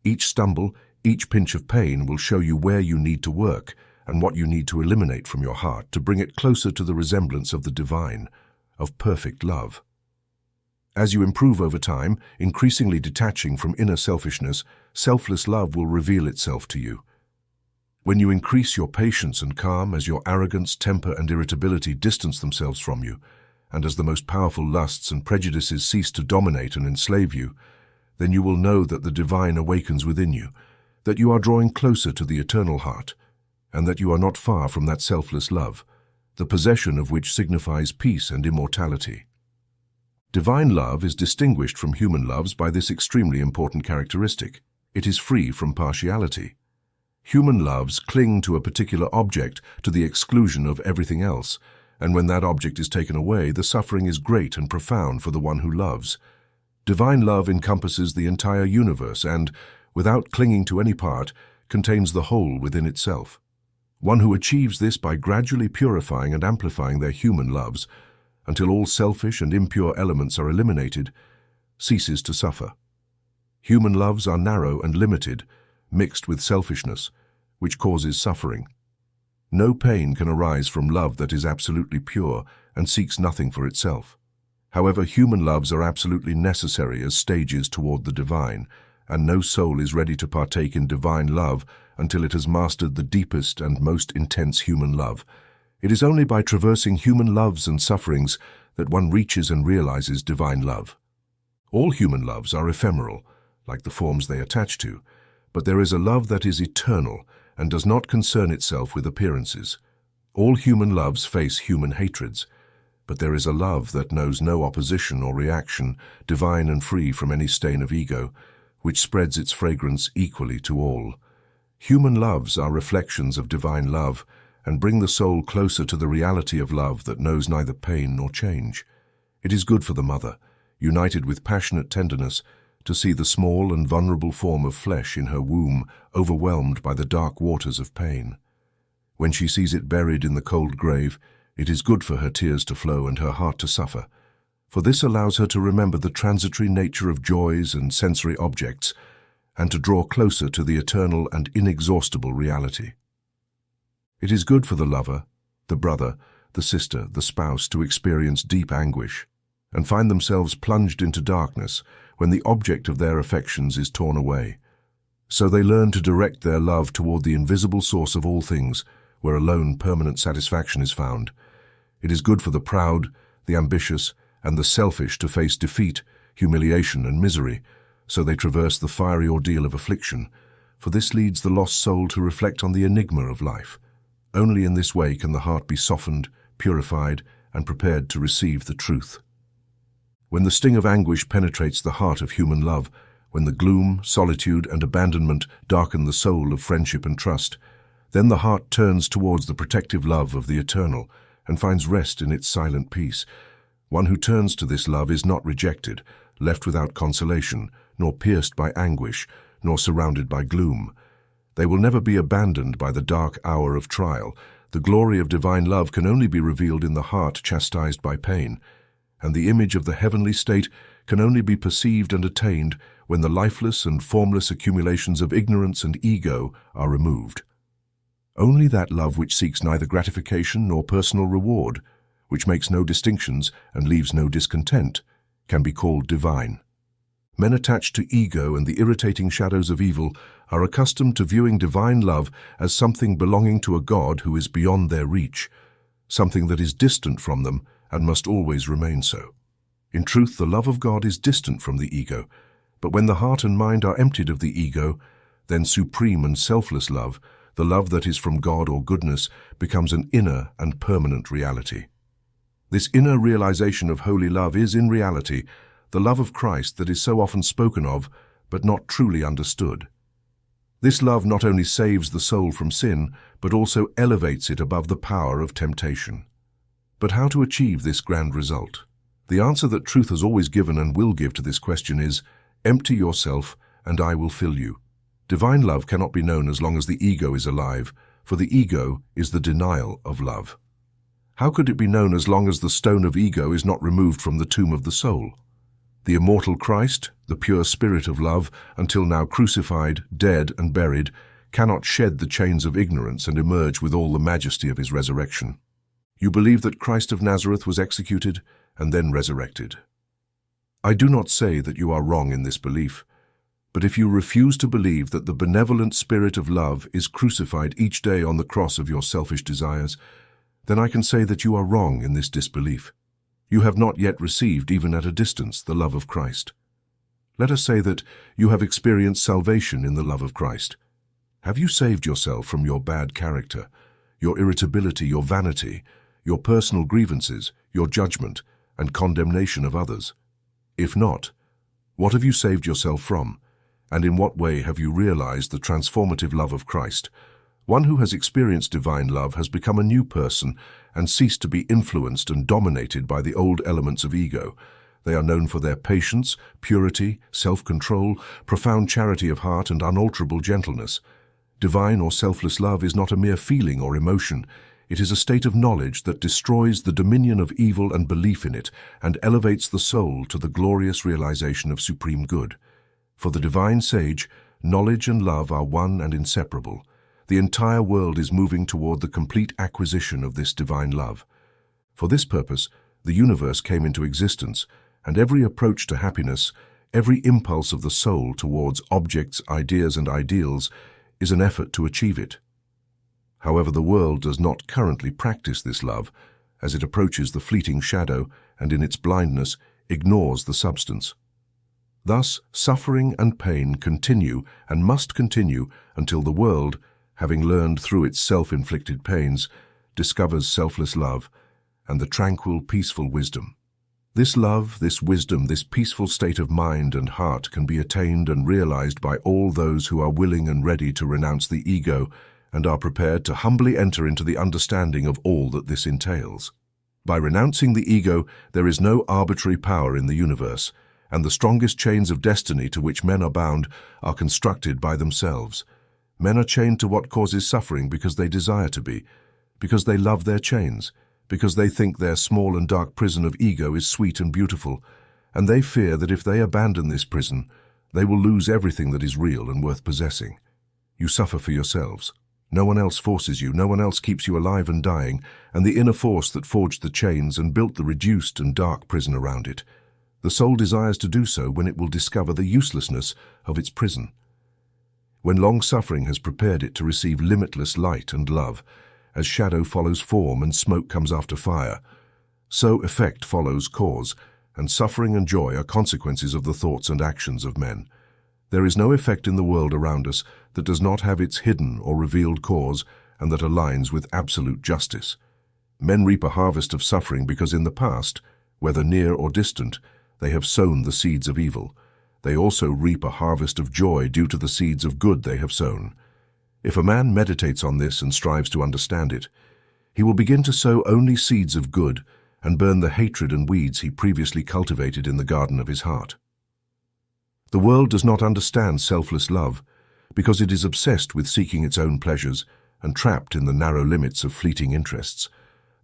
Each stumble, each pinch of pain will show you where you need to work and what you need to eliminate from your heart to bring it closer to the resemblance of the divine, of perfect love. As you improve over time, increasingly detaching from inner selfishness, selfless love will reveal itself to you. When you increase your patience and calm as your arrogance, temper, and irritability distance themselves from you, and as the most powerful lusts and prejudices cease to dominate and enslave you, then you will know that the divine awakens within you, that you are drawing closer to the eternal heart, and that you are not far from that selfless love, the possession of which signifies peace and immortality. Divine love is distinguished from human loves by this extremely important characteristic. It is free from partiality. Human loves cling to a particular object to the exclusion of everything else, and when that object is taken away, the suffering is great and profound for the one who loves. Divine love encompasses the entire universe and, without clinging to any part, contains the whole within itself. One who achieves this by gradually purifying and amplifying their human loves, until all selfish and impure elements are eliminated, ceases to suffer. Human loves are narrow and limited, mixed with selfishness, which causes suffering. No pain can arise from love that is absolutely pure and seeks nothing for itself. However, human loves are absolutely necessary as stages toward the divine, and no soul is ready to partake in divine love until it has mastered the deepest and most intense human love. It is only by traversing human loves and sufferings that one reaches and realizes divine love. All human loves are ephemeral, like the forms they attach to, but there is a love that is eternal and does not concern itself with appearances. All human loves face human hatreds, but there is a love that knows no opposition or reaction, divine and free from any stain of ego, which spreads its fragrance equally to all. Human loves are reflections of divine love and bring the soul closer to the reality of love that knows neither pain nor change. It is good for the mother, united with passionate tenderness, to see the small and vulnerable form of flesh in her womb overwhelmed by the dark waters of pain. When she sees it buried in the cold grave, it is good for her tears to flow and her heart to suffer, for this allows her to remember the transitory nature of joys and sensory objects, and to draw closer to the eternal and inexhaustible reality. It is good for the lover, the brother, the sister, the spouse to experience deep anguish, and find themselves plunged into darkness when the object of their affections is torn away. So they learn to direct their love toward the invisible source of all things, where alone permanent satisfaction is found. It is good for the proud, the ambitious, and the selfish to face defeat, humiliation, and misery, so they traverse the fiery ordeal of affliction, for this leads the lost soul to reflect on the enigma of life. Only in this way can the heart be softened, purified, and prepared to receive the truth. When the sting of anguish penetrates the heart of human love, when the gloom, solitude, and abandonment darken the soul of friendship and trust, then the heart turns towards the protective love of the eternal and finds rest in its silent peace. One who turns to this love is not rejected, left without consolation, nor pierced by anguish, nor surrounded by gloom. They will never be abandoned by the dark hour of trial. The glory of divine love can only be revealed in the heart chastised by pain, and the image of the heavenly state can only be perceived and attained when the lifeless and formless accumulations of ignorance and ego are removed. Only that love which seeks neither gratification nor personal reward, which makes no distinctions and leaves no discontent, can be called divine. Men attached to ego and the irritating shadows of evil are accustomed to viewing divine love as something belonging to a God who is beyond their reach, something that is distant from them and must always remain so. In truth, the love of God is distant from the ego, but when the heart and mind are emptied of the ego, then supreme and selfless love, the love that is from God or goodness, becomes an inner and permanent reality. This inner realization of holy love is, in reality, the love of Christ that is so often spoken of, but not truly understood. This love not only saves the soul from sin, but also elevates it above the power of temptation. But how to achieve this grand result? The answer that truth has always given and will give to this question is, empty yourself and I will fill you. Divine love cannot be known as long as the ego is alive, for the ego is the denial of love. How could it be known as long as the stone of ego is not removed from the tomb of the soul? The immortal Christ, the pure spirit of love, until now crucified, dead, and buried, cannot shed the chains of ignorance and emerge with all the majesty of his resurrection. You believe that Christ of Nazareth was executed and then resurrected. I do not say that you are wrong in this belief, but if you refuse to believe that the benevolent spirit of love is crucified each day on the cross of your selfish desires, then I can say that you are wrong in this disbelief. You have not yet received, even at a distance, the love of Christ. Let us say that you have experienced salvation in the love of Christ. Have you saved yourself from your bad character, your irritability, your vanity, your personal grievances, your judgment, and condemnation of others? If not, what have you saved yourself from, and in what way have you realized the transformative love of Christ? One who has experienced divine love has become a new person and ceased to be influenced and dominated by the old elements of ego. They are known for their patience, purity, self-control, profound charity of heart, and unalterable gentleness. Divine or selfless love is not a mere feeling or emotion. It is a state of knowledge that destroys the dominion of evil and belief in it and elevates the soul to the glorious realization of supreme good. For the divine sage, knowledge and love are one and inseparable. The entire world is moving toward the complete acquisition of this divine love. For this purpose, the universe came into existence, and every approach to happiness, every impulse of the soul towards objects, ideas, and ideals is an effort to achieve it. However, the world does not currently practice this love, as it approaches the fleeting shadow and in its blindness ignores the substance. Thus, suffering and pain continue and must continue until the world, having learned through its self-inflicted pains, discovers selfless love and the tranquil, peaceful wisdom. This love, this wisdom, this peaceful state of mind and heart can be attained and realized by all those who are willing and ready to renounce the ego and are prepared to humbly enter into the understanding of all that this entails. By renouncing the ego, there is no arbitrary power in the universe, and the strongest chains of destiny to which men are bound are constructed by themselves. Men are chained to what causes suffering because they desire to be, because they love their chains, because they think their small and dark prison of ego is sweet and beautiful, and they fear that if they abandon this prison, they will lose everything that is real and worth possessing. You suffer for yourselves. No one else forces you, no one else keeps you alive and dying, and the inner force that forged the chains and built the reduced and dark prison around it. The soul desires to do so when it will discover the uselessness of its prison. When long suffering has prepared it to receive limitless light and love, as shadow follows form and smoke comes after fire, so effect follows cause, and suffering and joy are consequences of the thoughts and actions of men. There is no effect in the world around us that does not have its hidden or revealed cause and that aligns with absolute justice. Men reap a harvest of suffering because in the past, whether near or distant, they have sown the seeds of evil. They also reap a harvest of joy due to the seeds of good they have sown. If a man meditates on this and strives to understand it, he will begin to sow only seeds of good and burn the hatred and weeds he previously cultivated in the garden of his heart. The world does not understand selfless love because it is obsessed with seeking its own pleasures and trapped in the narrow limits of fleeting interests,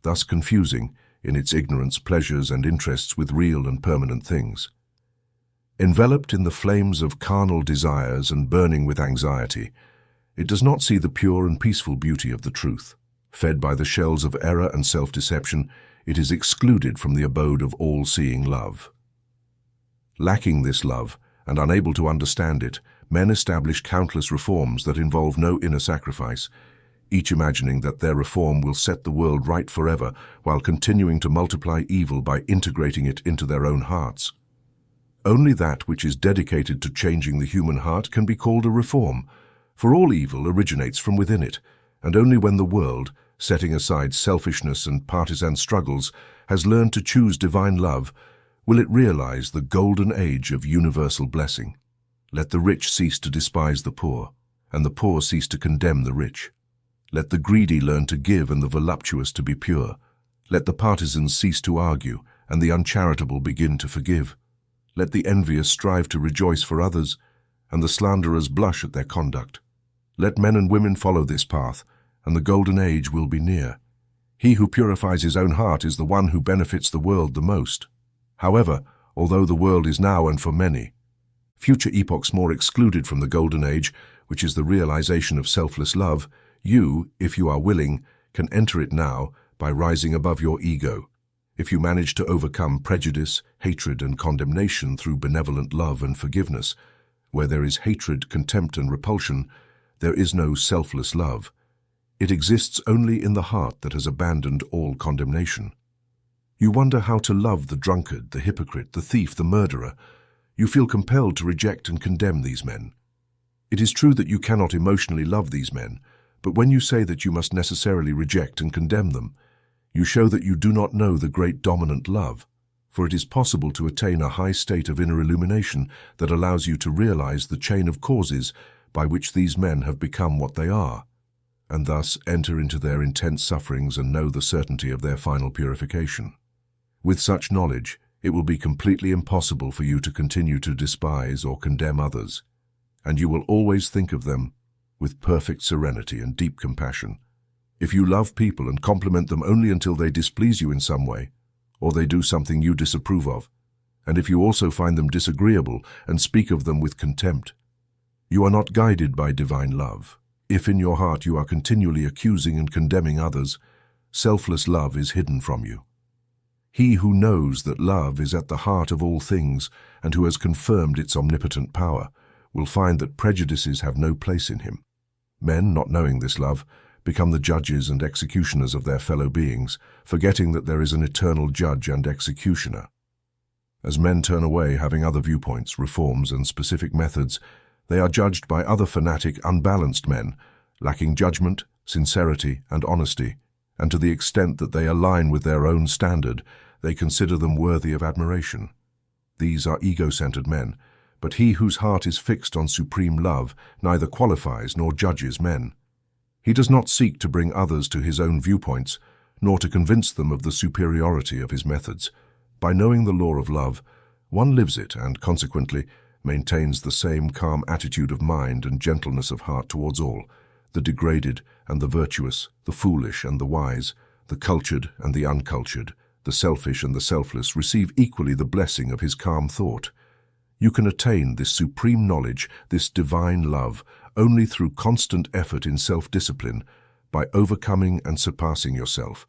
thus confusing, in its ignorance, pleasures and interests with real and permanent things. Enveloped in the flames of carnal desires and burning with anxiety, it does not see the pure and peaceful beauty of the truth. Fed by the shells of error and self-deception, it is excluded from the abode of all-seeing love. Lacking this love, and unable to understand it, men establish countless reforms that involve no inner sacrifice, each imagining that their reform will set the world right forever while continuing to multiply evil by integrating it into their own hearts. Only that which is dedicated to changing the human heart can be called a reform, for all evil originates from within it, and only when the world, setting aside selfishness and partisan struggles, has learned to choose divine love, will it realize the golden age of universal blessing. Let the rich cease to despise the poor, and the poor cease to condemn the rich. Let the greedy learn to give and the voluptuous to be pure. Let the partisans cease to argue, and the uncharitable begin to forgive. Let the envious strive to rejoice for others, and the slanderers blush at their conduct. Let men and women follow this path, and the golden age will be near. He who purifies his own heart is the one who benefits the world the most. However, although the world is now and for many, future epochs more excluded from the golden age, which is the realization of selfless love, you, if you are willing, can enter it now by rising above your ego. If you manage to overcome prejudice, hatred, and condemnation through benevolent love and forgiveness, where there is hatred, contempt, and repulsion, there is no selfless love. It exists only in the heart that has abandoned all condemnation. You wonder how to love the drunkard, the hypocrite, the thief, the murderer. You feel compelled to reject and condemn these men. It is true that you cannot emotionally love these men, but when you say that you must necessarily reject and condemn them, you show that you do not know the great dominant love, for it is possible to attain a high state of inner illumination that allows you to realize the chain of causes by which these men have become what they are, and thus enter into their intense sufferings and know the certainty of their final purification. With such knowledge, it will be completely impossible for you to continue to despise or condemn others, and you will always think of them with perfect serenity and deep compassion. If you love people and compliment them only until they displease you in some way, or they do something you disapprove of, and if you also find them disagreeable and speak of them with contempt, you are not guided by divine love. If in your heart you are continually accusing and condemning others, selfless love is hidden from you. He who knows that love is at the heart of all things and who has confirmed its omnipotent power will find that prejudices have no place in him. Men, not knowing this love, become the judges and executioners of their fellow beings, forgetting that there is an eternal judge and executioner. As men turn away, having other viewpoints, reforms, and specific methods, they are judged by other fanatic, unbalanced men, lacking judgment, sincerity, and honesty, and to the extent that they align with their own standard, they consider them worthy of admiration. These are ego-centered men, but he whose heart is fixed on supreme love neither qualifies nor judges men. He does not seek to bring others to his own viewpoints, nor to convince them of the superiority of his methods. By knowing the law of love, one lives it and, consequently, maintains the same calm attitude of mind and gentleness of heart towards all, the degraded and the virtuous, the foolish and the wise, the cultured and the uncultured, the selfish and the selfless receive equally the blessing of his calm thought. You can attain this supreme knowledge, this divine love, only through constant effort in self-discipline, by overcoming and surpassing yourself.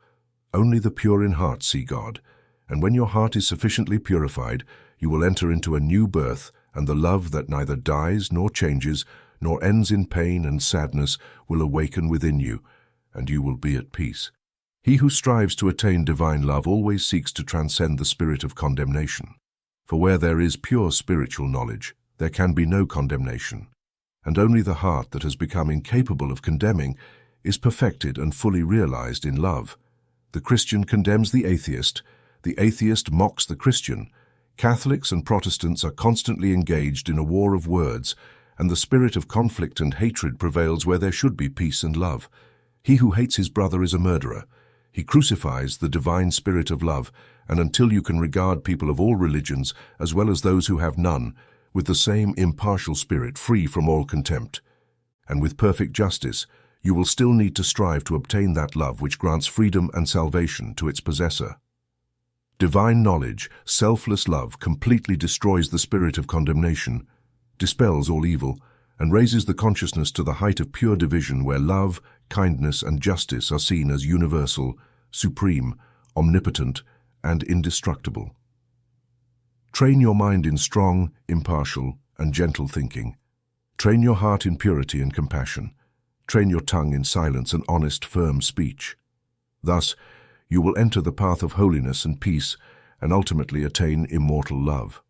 Only the pure in heart see God, and when your heart is sufficiently purified, you will enter into a new birth, and the love that neither dies nor changes, nor ends in pain and sadness, will awaken within you, and you will be at peace. He who strives to attain divine love always seeks to transcend the spirit of condemnation. For where there is pure spiritual knowledge, there can be no condemnation, and only the heart that has become incapable of condemning is perfected and fully realized in love. The Christian condemns the atheist mocks the Christian. Catholics and Protestants are constantly engaged in a war of words, and the spirit of conflict and hatred prevails where there should be peace and love. He who hates his brother is a murderer. He crucifies the divine spirit of love, and until you can regard people of all religions, as well as those who have none, with the same impartial spirit free from all contempt, and with perfect justice, you will still need to strive to obtain that love which grants freedom and salvation to its possessor. Divine knowledge, selfless love, completely destroys the spirit of condemnation, dispels all evil, and raises the consciousness to the height of pure division where love, kindness, and justice are seen as universal, supreme, omnipotent, and indestructible. Train your mind in strong, impartial, and gentle thinking. Train your heart in purity and compassion. Train your tongue in silence and honest, firm speech. Thus, you will enter the path of holiness and peace and ultimately attain immortal love.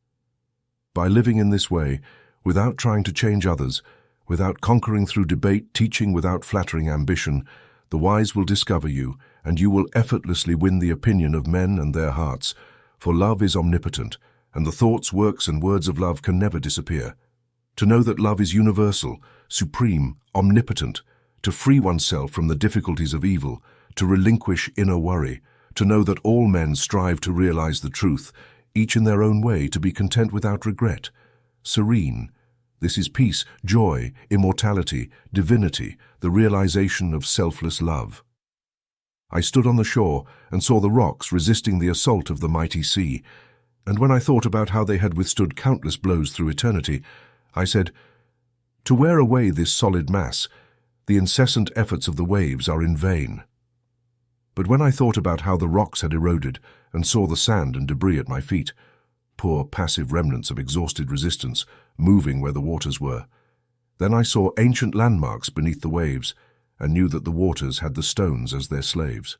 By living in this way, without trying to change others, without conquering through debate, teaching without flattering ambition, the wise will discover you, and you will effortlessly win the opinion of men and their hearts, for love is omnipotent, and the thoughts, works, and words of love can never disappear. To know that love is universal, supreme, omnipotent, to free oneself from the difficulties of evil, to relinquish inner worry, to know that all men strive to realize the truth, each in their own way, to be content without regret, serene, This is peace, joy, immortality, divinity, the realization of selfless love. I stood on the shore and saw the rocks resisting the assault of the mighty sea, and when I thought about how they had withstood countless blows through eternity, I said, "To wear away this solid mass, the incessant efforts of the waves are in vain." But when I thought about how the rocks had eroded and saw the sand and debris at my feet, poor passive remnants of exhausted resistance, moving where the waters were, then I saw ancient landmarks beneath the waves and knew that the waters had the stones as their slaves.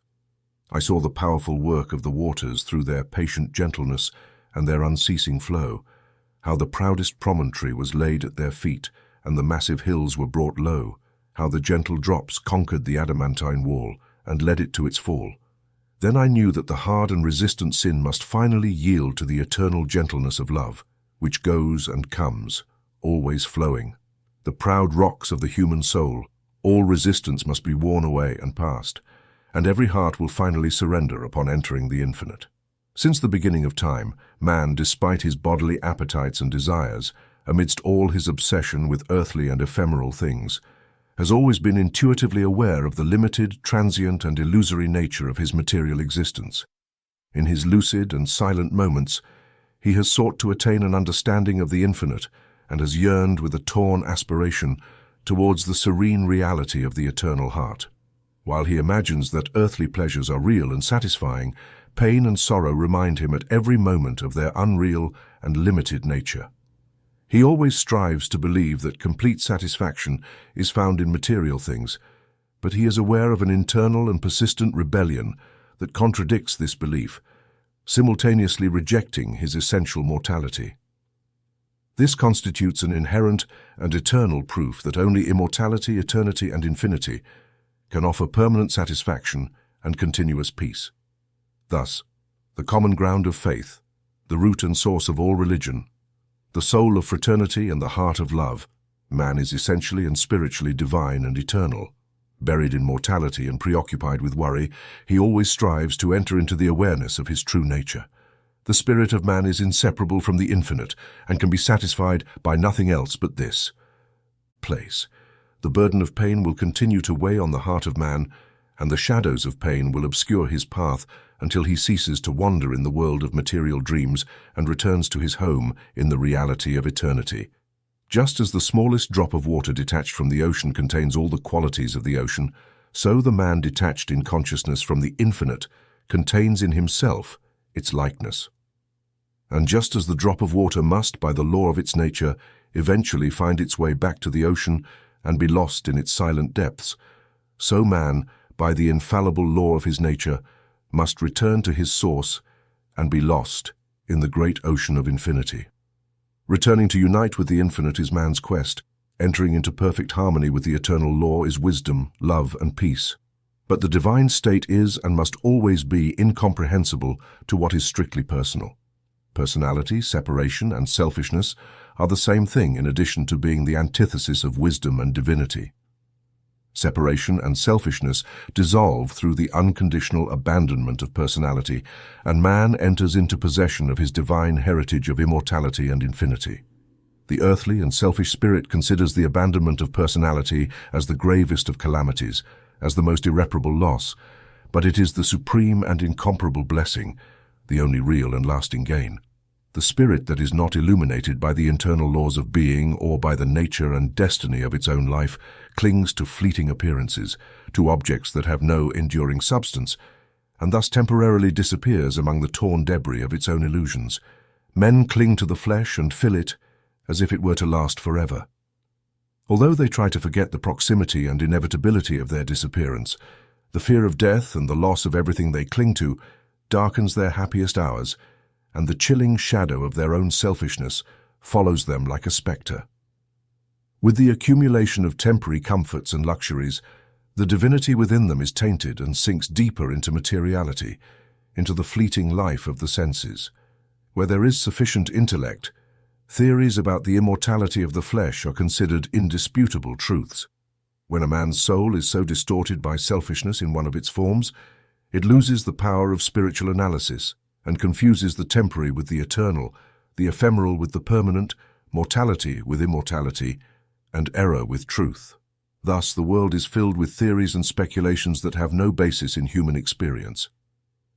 I saw the powerful work of the waters through their patient gentleness and their unceasing flow, how the proudest promontory was laid at their feet and the massive hills were brought low, how the gentle drops conquered the adamantine wall and led it to its fall. Then I knew that the hard and resistant sin must finally yield to the eternal gentleness of love, which goes and comes, always flowing. The proud rocks of the human soul, all resistance must be worn away and past, and every heart will finally surrender upon entering the infinite. Since the beginning of time, man, despite his bodily appetites and desires, amidst all his obsession with earthly and ephemeral things, has always been intuitively aware of the limited, transient, and illusory nature of his material existence. In his lucid and silent moments, he has sought to attain an understanding of the infinite and has yearned with a torn aspiration towards the serene reality of the eternal heart. While he imagines that earthly pleasures are real and satisfying, pain and sorrow remind him at every moment of their unreal and limited nature. He always strives to believe that complete satisfaction is found in material things, but he is aware of an internal and persistent rebellion that contradicts this belief, simultaneously rejecting his essential mortality. This constitutes an inherent and eternal proof that only immortality, eternity, and infinity can offer permanent satisfaction and continuous peace. Thus, the common ground of faith, the root and source of all religion, the soul of fraternity and the heart of love, man is essentially and spiritually divine and eternal. Buried in mortality and preoccupied with worry, he always strives to enter into the awareness of his true nature. The spirit of man is inseparable from the infinite and can be satisfied by nothing else but this place. The burden of pain will continue to weigh on the heart of man, and the shadows of pain will obscure his path until he ceases to wander in the world of material dreams and returns to his home in the reality of eternity. Just as the smallest drop of water detached from the ocean contains all the qualities of the ocean, so the man detached in consciousness from the infinite contains in himself its likeness. And just as the drop of water must, by the law of its nature, eventually find its way back to the ocean and be lost in its silent depths, so man, by the infallible law of his nature, must return to his source and be lost in the great ocean of infinity. Returning to unite with the infinite is man's quest. Entering into perfect harmony with the eternal law is wisdom, love, and peace. But the divine state is and must always be incomprehensible to what is strictly personal. Personality, separation, and selfishness are the same thing in addition to being the antithesis of wisdom and divinity. Separation and selfishness dissolve through the unconditional abandonment of personality, and man enters into possession of his divine heritage of immortality and infinity. The earthly and selfish spirit considers the abandonment of personality as the gravest of calamities, as the most irreparable loss, but it is the supreme and incomparable blessing, the only real and lasting gain. The spirit that is not illuminated by the internal laws of being or by the nature and destiny of its own life clings to fleeting appearances, to objects that have no enduring substance, and thus temporarily disappears among the torn debris of its own illusions. Men cling to the flesh and fill it as if it were to last forever. Although they try to forget the proximity and inevitability of their disappearance, the fear of death and the loss of everything they cling to darkens their happiest hours, and the chilling shadow of their own selfishness follows them like a spectre. With the accumulation of temporary comforts and luxuries, the divinity within them is tainted and sinks deeper into materiality, into the fleeting life of the senses. Where there is sufficient intellect, theories about the immortality of the flesh are considered indisputable truths. When a man's soul is so distorted by selfishness in one of its forms, it loses the power of spiritual analysis and confuses the temporary with the eternal, the ephemeral with the permanent, mortality with immortality, and error with truth. Thus, the world is filled with theories and speculations that have no basis in human experience.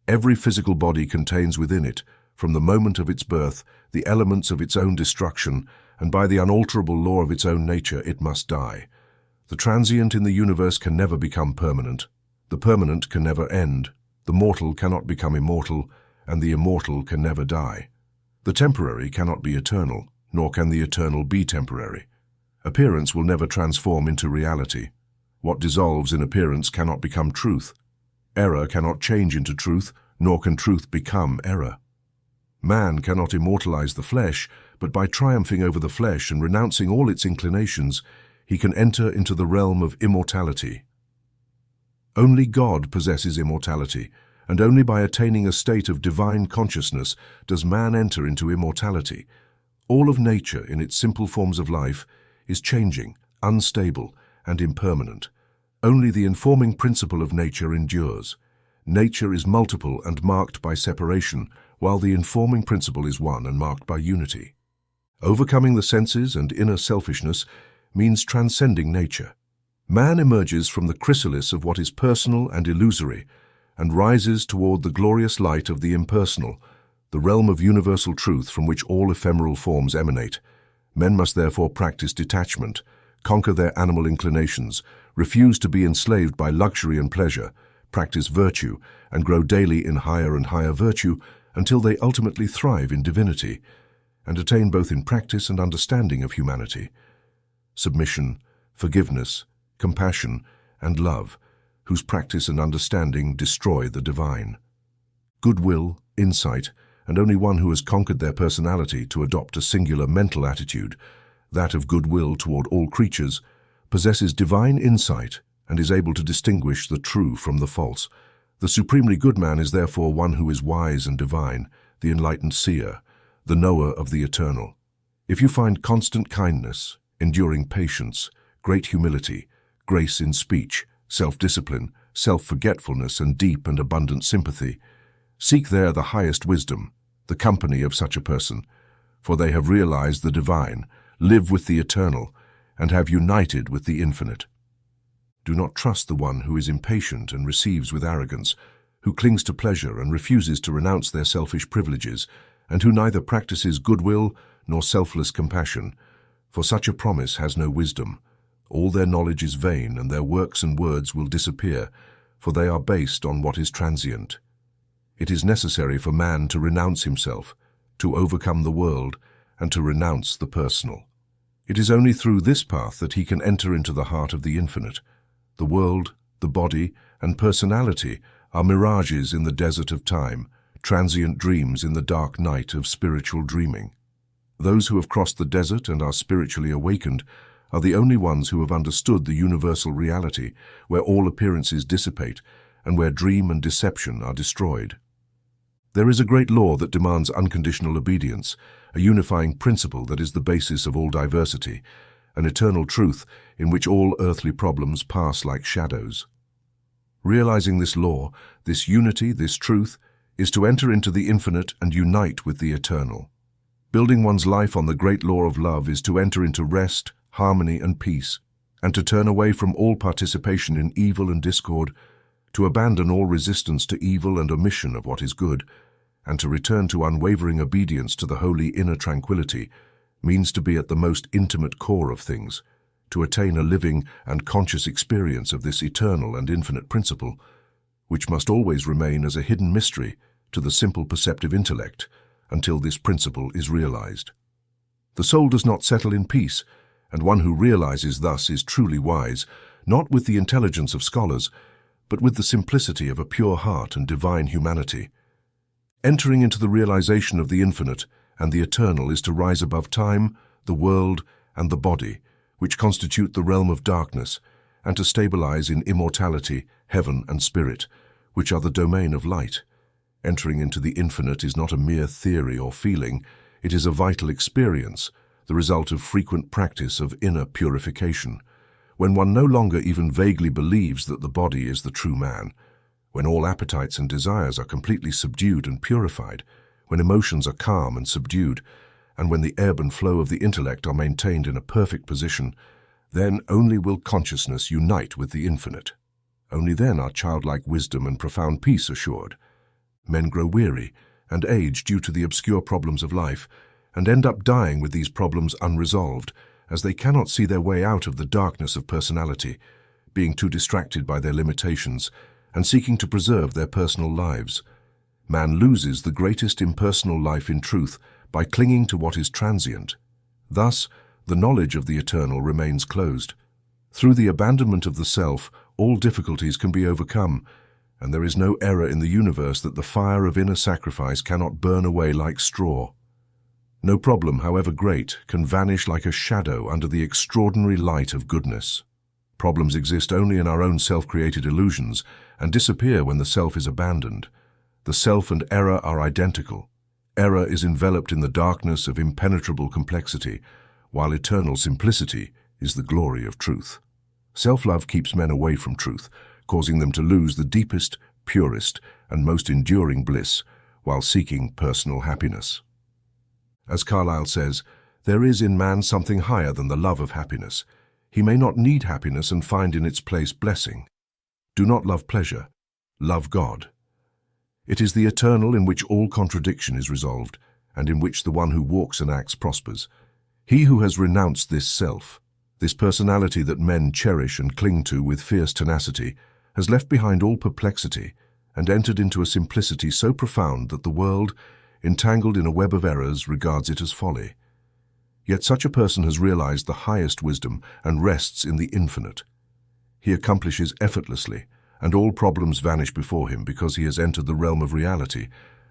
Every physical body contains within it, from the moment of its birth, the elements of its own destruction, and by the unalterable law of its own nature it must die. The transient in the universe can never become permanent. The permanent can never end. The mortal cannot become immortal, and the immortal can never die. The temporary cannot be eternal, nor can the eternal be temporary. Appearance will never transform into reality. What dissolves in appearance cannot become truth. Error cannot change into truth, nor can truth become error. Man cannot immortalize the flesh, but by triumphing over the flesh and renouncing all its inclinations, he can enter into the realm of immortality. Only God possesses immortality, and only by attaining a state of divine consciousness does man enter into immortality. All of nature, in its simple forms of life, is changing, unstable, and impermanent. Only the informing principle of nature endures. Nature is multiple and marked by separation, while the informing principle is one and marked by unity. Overcoming the senses and inner selfishness means transcending nature. Man emerges from the chrysalis of what is personal and illusory and rises toward the glorious light of the impersonal, the realm of universal truth from which all ephemeral forms emanate. Men must therefore practice detachment, conquer their animal inclinations, refuse to be enslaved by luxury and pleasure, practice virtue, and grow daily in higher and higher virtue until they ultimately thrive in divinity, and attain both in practice and understanding of humanity. Submission, forgiveness, compassion, and love, whose practice and understanding destroy the divine. Goodwill, insight, and only one who has conquered their personality to adopt a singular mental attitude, that of goodwill toward all creatures, possesses divine insight and is able to distinguish the true from the false. The supremely good man is therefore one who is wise and divine, the enlightened seer, the knower of the eternal. If you find constant kindness, enduring patience, great humility, grace in speech, self-discipline, self-forgetfulness, and deep and abundant sympathy, seek there the highest wisdom, the company of such a person, for they have realized the divine, live with the eternal, and have united with the infinite. Do not trust the one who is impatient and receives with arrogance, who clings to pleasure and refuses to renounce their selfish privileges, and who neither practices goodwill nor selfless compassion, for such a promise has no wisdom. All their knowledge is vain, and their works and words will disappear, for they are based on what is transient. It is necessary for man to renounce himself, to overcome the world, and to renounce the personal. It is only through this path that he can enter into the heart of the infinite. The world, the body, and personality are mirages in the desert of time, transient dreams in the dark night of spiritual dreaming. Those who have crossed the desert and are spiritually awakened are the only ones who have understood the universal reality, where all appearances dissipate and where dream and deception are destroyed. There is a great law that demands unconditional obedience, a unifying principle that is the basis of all diversity, an eternal truth in which all earthly problems pass like shadows. Realizing this law, this unity, this truth, is to enter into the infinite and unite with the eternal. Building one's life on the great law of love is to enter into rest, harmony, and peace, and to turn away from all participation in evil and discord, to abandon all resistance to evil and omission of what is good, and to return to unwavering obedience to the holy inner tranquility, means to be at the most intimate core of things, to attain a living and conscious experience of this eternal and infinite principle, which must always remain as a hidden mystery to the simple perceptive intellect until this principle is realized. The soul does not settle in peace, and one who realizes thus is truly wise, not with the intelligence of scholars, but with the simplicity of a pure heart and divine humanity. Entering into the realization of the infinite and the eternal is to rise above time, the world, and the body, which constitute the realm of darkness, and to stabilize in immortality, heaven, and spirit, which are the domain of light. Entering into the infinite is not a mere theory or feeling, it is a vital experience, the result of frequent practice of inner purification. When one no longer even vaguely believes that the body is the true man, when all appetites and desires are completely subdued and purified, when emotions are calm and subdued, and when the ebb and flow of the intellect are maintained in a perfect position, then only will consciousness unite with the infinite. Only then are childlike wisdom and profound peace assured. Men grow weary and age due to the obscure problems of life, and end up dying with these problems unresolved, as they cannot see their way out of the darkness of personality, being too distracted by their limitations, and seeking to preserve their personal lives. Man loses the greatest impersonal life in truth by clinging to what is transient. Thus, the knowledge of the eternal remains closed. Through the abandonment of the self, all difficulties can be overcome, and there is no error in the universe that the fire of inner sacrifice cannot burn away like straw. No problem, however great, can vanish like a shadow under the extraordinary light of goodness. Problems exist only in our own self-created illusions and disappear when the self is abandoned. The self and error are identical. Error is enveloped in the darkness of impenetrable complexity, while eternal simplicity is the glory of truth. Self-love keeps men away from truth, causing them to lose the deepest, purest, and most enduring bliss, while seeking personal happiness. As Carlyle says, there is in man something higher than the love of happiness. He may not need happiness and find in its place blessing. Do not love pleasure, love God. It is the eternal in which all contradiction is resolved, and in which the one who walks and acts prospers. He who has renounced this self, this personality that men cherish and cling to with fierce tenacity, has left behind all perplexity and entered into a simplicity so profound that the world, entangled in a web of errors, regards it as folly. Yet such a person has realized the highest wisdom and rests in the infinite. He accomplishes effortlessly, and all problems vanish before him because he has entered the realm of reality,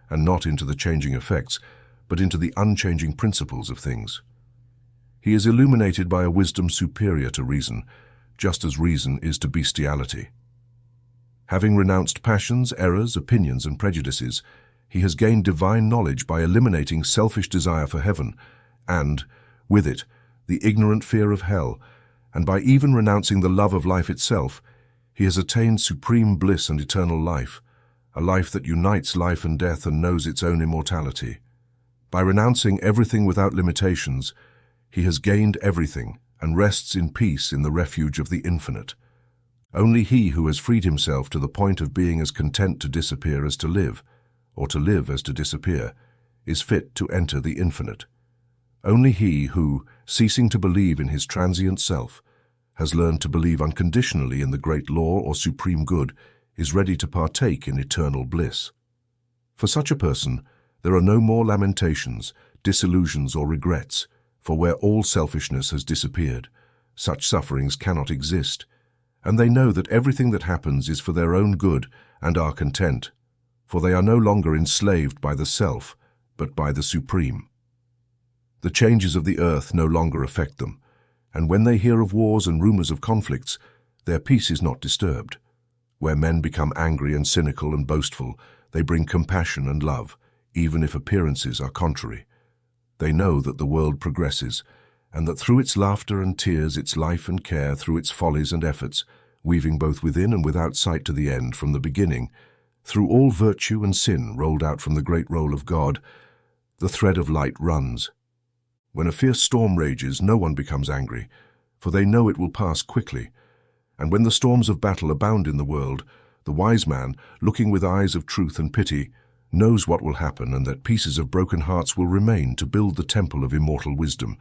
and not into the changing effects, but into the unchanging principles of things. He is illuminated by a wisdom superior to reason, just as reason is to bestiality. Having renounced passions, errors, opinions, and prejudices, he has gained divine knowledge by eliminating selfish desire for heaven, and, with it, the ignorant fear of hell, and by even renouncing the love of life itself, he has attained supreme bliss and eternal life, a life that unites life and death and knows its own immortality. By renouncing everything without limitations, he has gained everything and rests in peace in the refuge of the infinite. Only he who has freed himself to the point of being as content to disappear as to live, or to live as to disappear, is fit to enter the infinite. Only he who, ceasing to believe in his transient self, has learned to believe unconditionally in the great law or supreme good, is ready to partake in eternal bliss. For such a person, there are no more lamentations, disillusions, or regrets, for where all selfishness has disappeared, such sufferings cannot exist, and they know that everything that happens is for their own good and are content, for they are no longer enslaved by the self, but by the Supreme. The changes of the earth no longer affect them, and when they hear of wars and rumors of conflicts, their peace is not disturbed. Where men become angry and cynical and boastful, they bring compassion and love, even if appearances are contrary. They know that the world progresses, and that through its laughter and tears, its life and care, through its follies and efforts, weaving both within and without sight to the end, from the beginning, through all virtue and sin rolled out from the great roll of God, the thread of light runs. When a fierce storm rages, no one becomes angry, for they know it will pass quickly. And when the storms of battle abound in the world, the wise man, looking with eyes of truth and pity, knows what will happen and that pieces of broken hearts will remain to build the temple of immortal wisdom,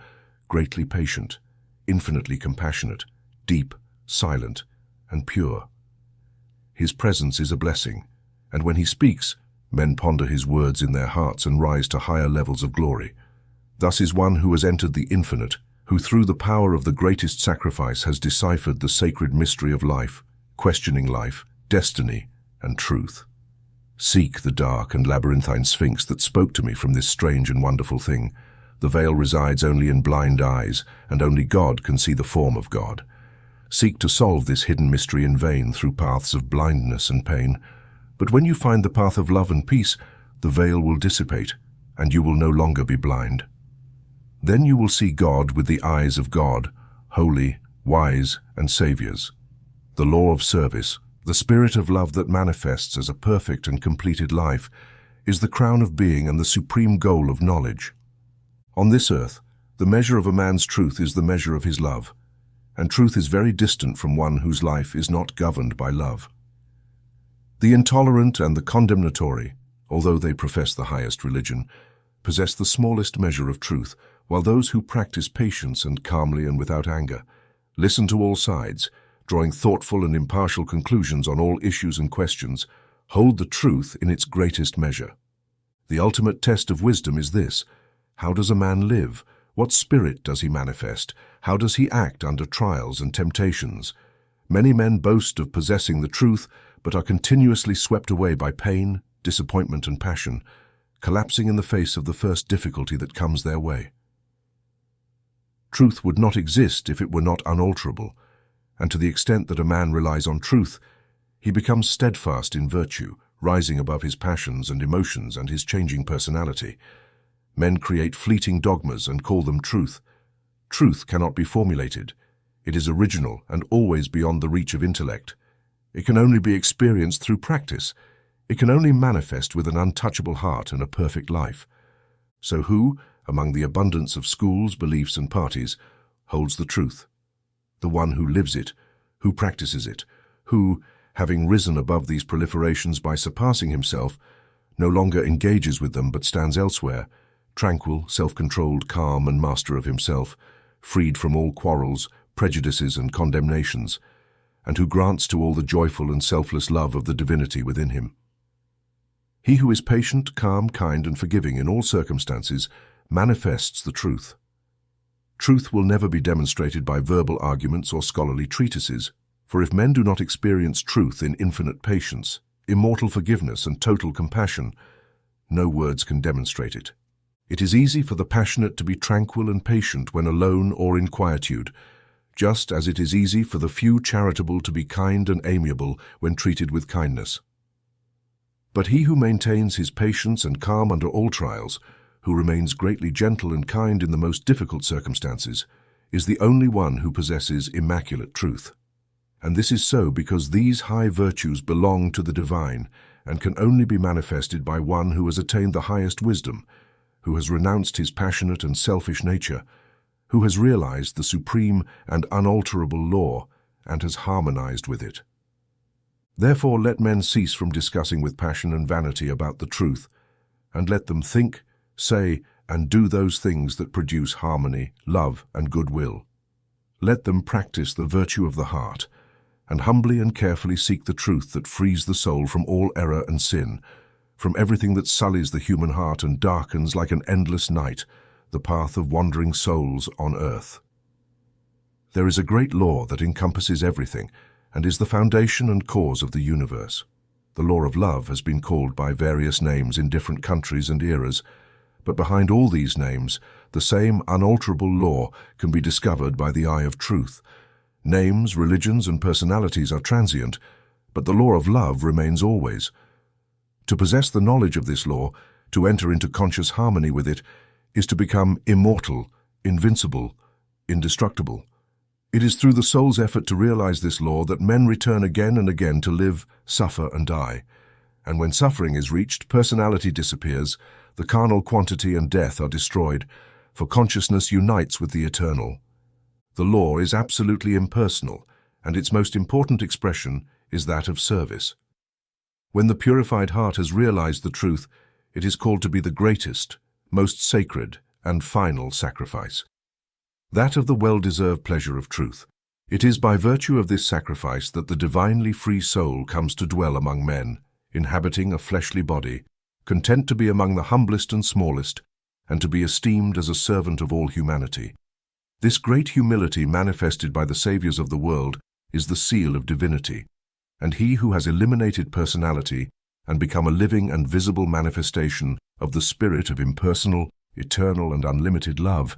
greatly patient, infinitely compassionate, deep, silent, and pure. His presence is a blessing, and when he speaks, men ponder his words in their hearts and rise to higher levels of glory. Thus is one who has entered the infinite, who through the power of the greatest sacrifice has deciphered the sacred mystery of life, questioning life, destiny, and truth. Seek the dark and labyrinthine sphinx that spoke to me from this strange and wonderful thing. The veil resides only in blind eyes, and only God can see the form of God. Seek to solve this hidden mystery in vain through paths of blindness and pain. But when you find the path of love and peace, the veil will dissipate, and you will no longer be blind. Then you will see God with the eyes of God, holy, wise, and Saviors. The law of service, the spirit of love that manifests as a perfect and completed life, is the crown of being and the supreme goal of knowledge. On this earth, the measure of a man's truth is the measure of his love, and truth is very distant from one whose life is not governed by love. The intolerant and the condemnatory, although they profess the highest religion, possess the smallest measure of truth, while those who practice patience and calmly and without anger, listen to all sides, drawing thoughtful and impartial conclusions on all issues and questions, hold the truth in its greatest measure. The ultimate test of wisdom is this: how does a man live? What spirit does he manifest? How does he act under trials and temptations? Many men boast of possessing the truth, but are continuously swept away by pain, disappointment, and passion, collapsing in the face of the first difficulty that comes their way. Truth would not exist if it were not unalterable, and to the extent that a man relies on truth, he becomes steadfast in virtue, rising above his passions and emotions and his changing personality. Men create fleeting dogmas and call them truth. Truth cannot be formulated. It is original and always beyond the reach of intellect. It can only be experienced through practice. It can only manifest with an untouchable heart and a perfect life. So who, among the abundance of schools, beliefs, and parties, holds the truth? The one who lives it, who practices it, who, having risen above these proliferations by surpassing himself, no longer engages with them but stands elsewhere, tranquil, self-controlled, calm, and master of himself, freed from all quarrels, prejudices, and condemnations, and who grants to all the joyful and selfless love of the divinity within him. He who is patient, calm, kind, and forgiving in all circumstances manifests the truth. Truth will never be demonstrated by verbal arguments or scholarly treatises, for if men do not experience truth in infinite patience, immortal forgiveness, and total compassion, no words can demonstrate it. It is easy for the passionate to be tranquil and patient when alone or in quietude, just as it is easy for the few charitable to be kind and amiable when treated with kindness. But he who maintains his patience and calm under all trials, who remains greatly gentle and kind in the most difficult circumstances, is the only one who possesses immaculate truth. And this is so because these high virtues belong to the divine and can only be manifested by one who has attained the highest wisdom, who has renounced his passionate and selfish nature, who has realized the supreme and unalterable law and has harmonized with it. Therefore, let men cease from discussing with passion and vanity about the truth, and let them think, say, and do those things that produce harmony, love, and goodwill. Let them practice the virtue of the heart, and humbly and carefully seek the truth that frees the soul from all error and sin, from everything that sullies the human heart and darkens like an endless night the path of wandering souls on earth. There is a great law that encompasses everything and is the foundation and cause of the universe. The law of love has been called by various names in different countries and eras, but behind all these names, the same unalterable law can be discovered by the eye of truth. Names, religions, and personalities are transient, but the law of love remains always. To possess the knowledge of this law, to enter into conscious harmony with it, is to become immortal, invincible, indestructible. It is through the soul's effort to realize this law that men return again and again to live, suffer, and die. And when suffering is reached, personality disappears, the carnal quantity and death are destroyed, for consciousness unites with the eternal. The law is absolutely impersonal, and its most important expression is that of service. When the purified heart has realized the truth, it is called to be the greatest, most sacred, and final sacrifice. That of the well-deserved pleasure of truth. It is by virtue of this sacrifice that the divinely free soul comes to dwell among men, inhabiting a fleshly body, content to be among the humblest and smallest, and to be esteemed as a servant of all humanity. This great humility manifested by the saviors of the world is the seal of divinity, and he who has eliminated personality and become a living and visible manifestation of the spirit of impersonal, eternal, and unlimited love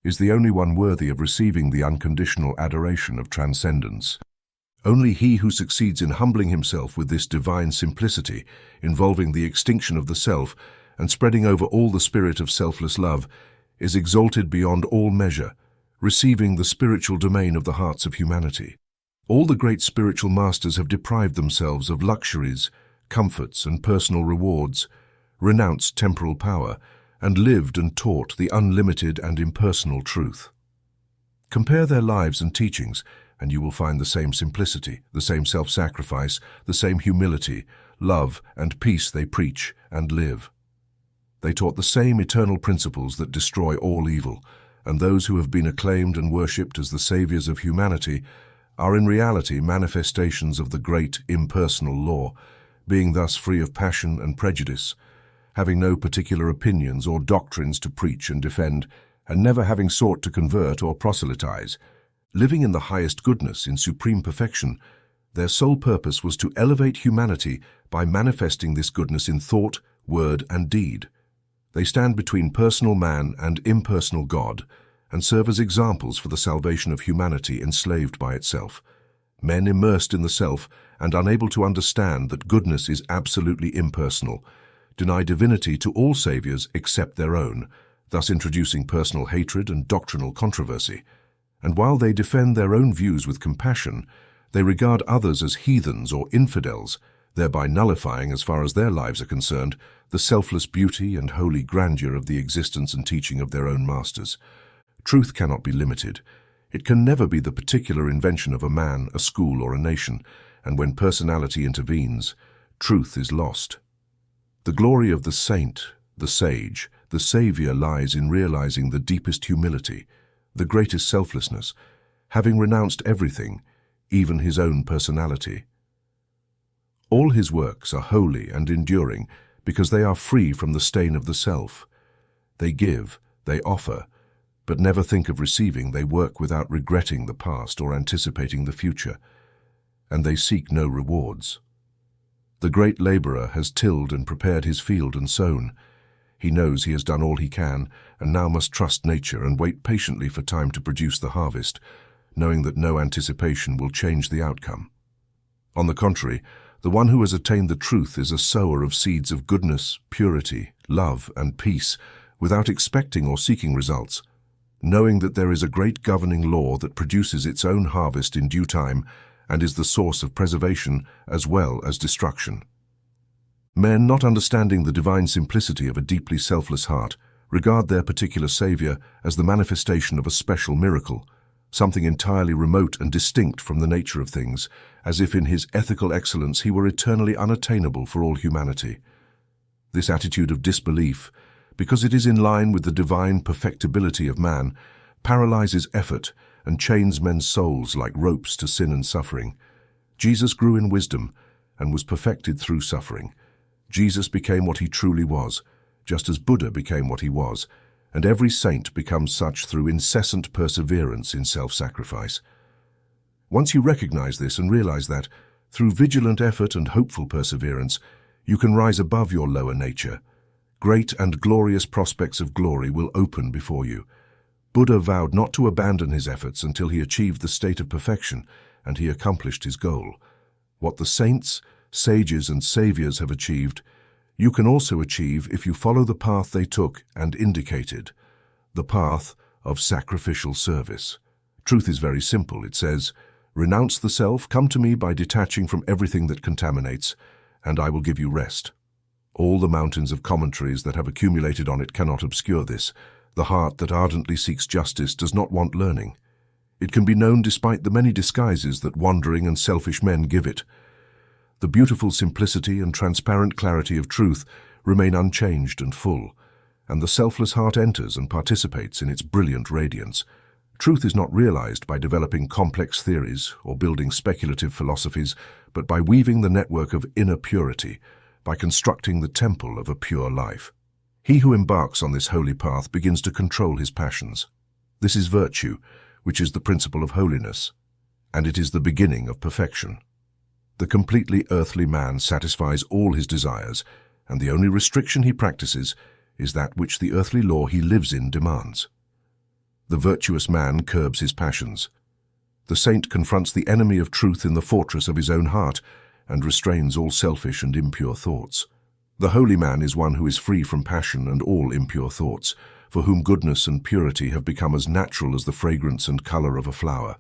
is the only one worthy of receiving the unconditional adoration of transcendence. Only he who succeeds in humbling himself with this divine simplicity, involving the extinction of the self and spreading over all the spirit of selfless love, is exalted beyond all measure, receiving the spiritual domain of the hearts of humanity. All the great spiritual masters have deprived themselves of luxuries, comforts, and personal rewards, renounced temporal power, and lived and taught the unlimited and impersonal truth. Compare their lives and teachings, and you will find the same simplicity, the same self-sacrifice, the same humility, love, and peace they preach and live. They taught the same eternal principles that destroy all evil, and those who have been acclaimed and worshipped as the saviors of humanity are in reality manifestations of the great impersonal law, being thus free of passion and prejudice, having no particular opinions or doctrines to preach and defend, and never having sought to convert or proselytize. Living in the highest goodness, in supreme perfection, their sole purpose was to elevate humanity by manifesting this goodness in thought, word, and deed. They stand between personal man and impersonal God, and serve as examples for the salvation of humanity enslaved by itself. Men immersed in the self and unable to understand that goodness is absolutely impersonal, deny divinity to all saviors except their own, thus introducing personal hatred and doctrinal controversy. And while they defend their own views with compassion, they regard others as heathens or infidels, thereby nullifying, as far as their lives are concerned, the selfless beauty and holy grandeur of the existence and teaching of their own masters. Truth cannot be limited. It can never be the particular invention of a man, a school, or a nation, and when personality intervenes, truth is lost. The glory of the saint, the sage, the savior lies in realizing the deepest humility, the greatest selflessness, having renounced everything, even his own personality. All his works are holy and enduring because they are free from the stain of the self. They give, they offer, but never think of receiving. They work without regretting the past or anticipating the future, and they seek no rewards. The great laborer has tilled and prepared his field and sown. He knows he has done all he can, and now must trust nature and wait patiently for time to produce the harvest, knowing that no anticipation will change the outcome. On the contrary, the one who has attained the truth is a sower of seeds of goodness, purity, love, and peace, without expecting or seeking results, knowing that there is a great governing law that produces its own harvest in due time and is the source of preservation as well as destruction. Men, not understanding the divine simplicity of a deeply selfless heart, regard their particular savior as the manifestation of a special miracle, something entirely remote and distinct from the nature of things, as if in his ethical excellence he were eternally unattainable for all humanity. This attitude of disbelief, because it is in line with the divine perfectibility of man, paralyzes effort and chains men's souls like ropes to sin and suffering. Jesus grew in wisdom and was perfected through suffering. Jesus became what he truly was, just as Buddha became what he was, and every saint becomes such through incessant perseverance in self-sacrifice. Once you recognize this and realize that, through vigilant effort and hopeful perseverance, you can rise above your lower nature, great and glorious prospects of glory will open before you. Buddha vowed not to abandon his efforts until he achieved the state of perfection and he accomplished his goal. What the saints, sages, and saviors have achieved, you can also achieve if you follow the path they took and indicated, the path of sacrificial service. Truth is very simple. It says, "Renounce the self, come to me by detaching from everything that contaminates, and I will give you rest." All the mountains of commentaries that have accumulated on it cannot obscure this. The heart that ardently seeks justice does not want learning. It can be known despite the many disguises that wandering and selfish men give it. The beautiful simplicity and transparent clarity of truth remain unchanged and full, and the selfless heart enters and participates in its brilliant radiance. Truth is not realized by developing complex theories or building speculative philosophies, but by weaving the network of inner purity, by constructing the temple of a pure life. He who embarks on this holy path begins to control his passions. This is virtue, which is the principle of holiness, and it is the beginning of perfection. The completely earthly man satisfies all his desires, and the only restriction he practices is that which the earthly law he lives in demands. The virtuous man curbs his passions. The saint confronts the enemy of truth in the fortress of his own heart and restrains all selfish and impure thoughts. The holy man is one who is free from passion and all impure thoughts, for whom goodness and purity have become as natural as the fragrance and color of a flower.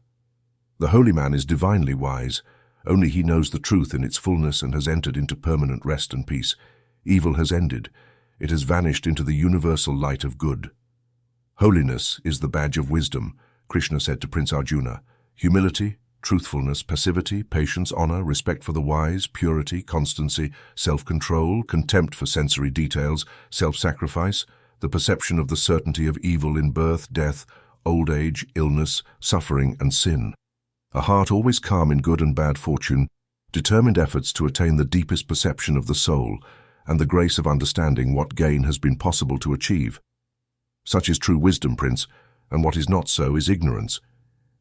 The holy man is divinely wise. Only he knows the truth in its fullness and has entered into permanent rest and peace. Evil has ended. it has vanished into the universal light of good. Holiness is the badge of wisdom, Krishna said to Prince Arjuna. Humility, truthfulness, passivity, patience, honor, respect for the wise, purity, constancy, self-control, contempt for sensory details, self-sacrifice, the perception of the certainty of evil in birth, death, old age, illness, suffering, and sin. A heart always calm in good and bad fortune, determined efforts to attain the deepest perception of the soul, and the grace of understanding what gain has been possible to achieve. Such is true wisdom, Prince, and what is not so is ignorance.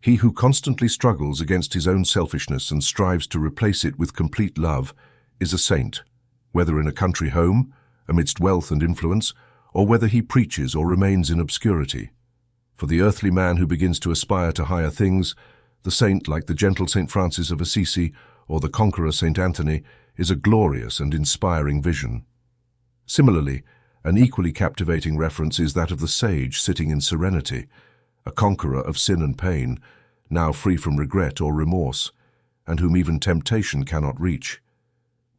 He who constantly struggles against his own selfishness and strives to replace it with complete love is a saint, whether in a country home, amidst wealth and influence, or whether he preaches or remains in obscurity. For the earthly man who begins to aspire to higher things, the saint, like the gentle Saint Francis of Assisi or the conqueror Saint Anthony, is a glorious and inspiring vision. Similarly, an equally captivating reference is that of the sage sitting in serenity, a conqueror of sin and pain, now free from regret or remorse, and whom even temptation cannot reach.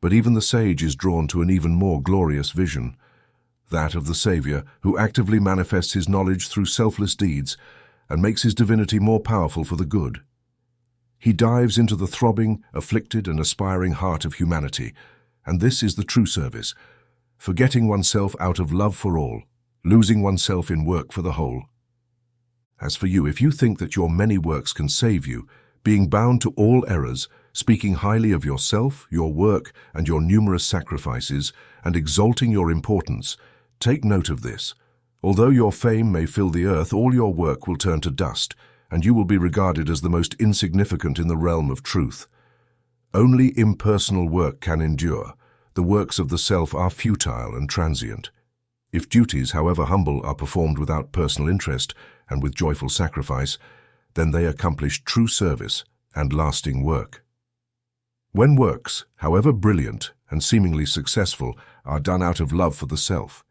But even the sage is drawn to an even more glorious vision, that of the Saviour who actively manifests his knowledge through selfless deeds and makes his divinity more powerful for the good. He dives into the throbbing, afflicted and aspiring heart of humanity, and this is the true service, forgetting oneself out of love for all, losing oneself in work for the whole. As for you, if you think that your many works can save you, being bound to all errors, speaking highly of yourself, your work, and your numerous sacrifices, and exalting your importance, take note of this. Although your fame may fill the earth, all your work will turn to dust, and you will be regarded as the most insignificant in the realm of truth. Only impersonal work can endure. The works of the self are futile and transient. If duties, however humble, are performed without personal interest and with joyful sacrifice, then they accomplish true service and lasting work. When works, however brilliant and seemingly successful, are done out of love for the self,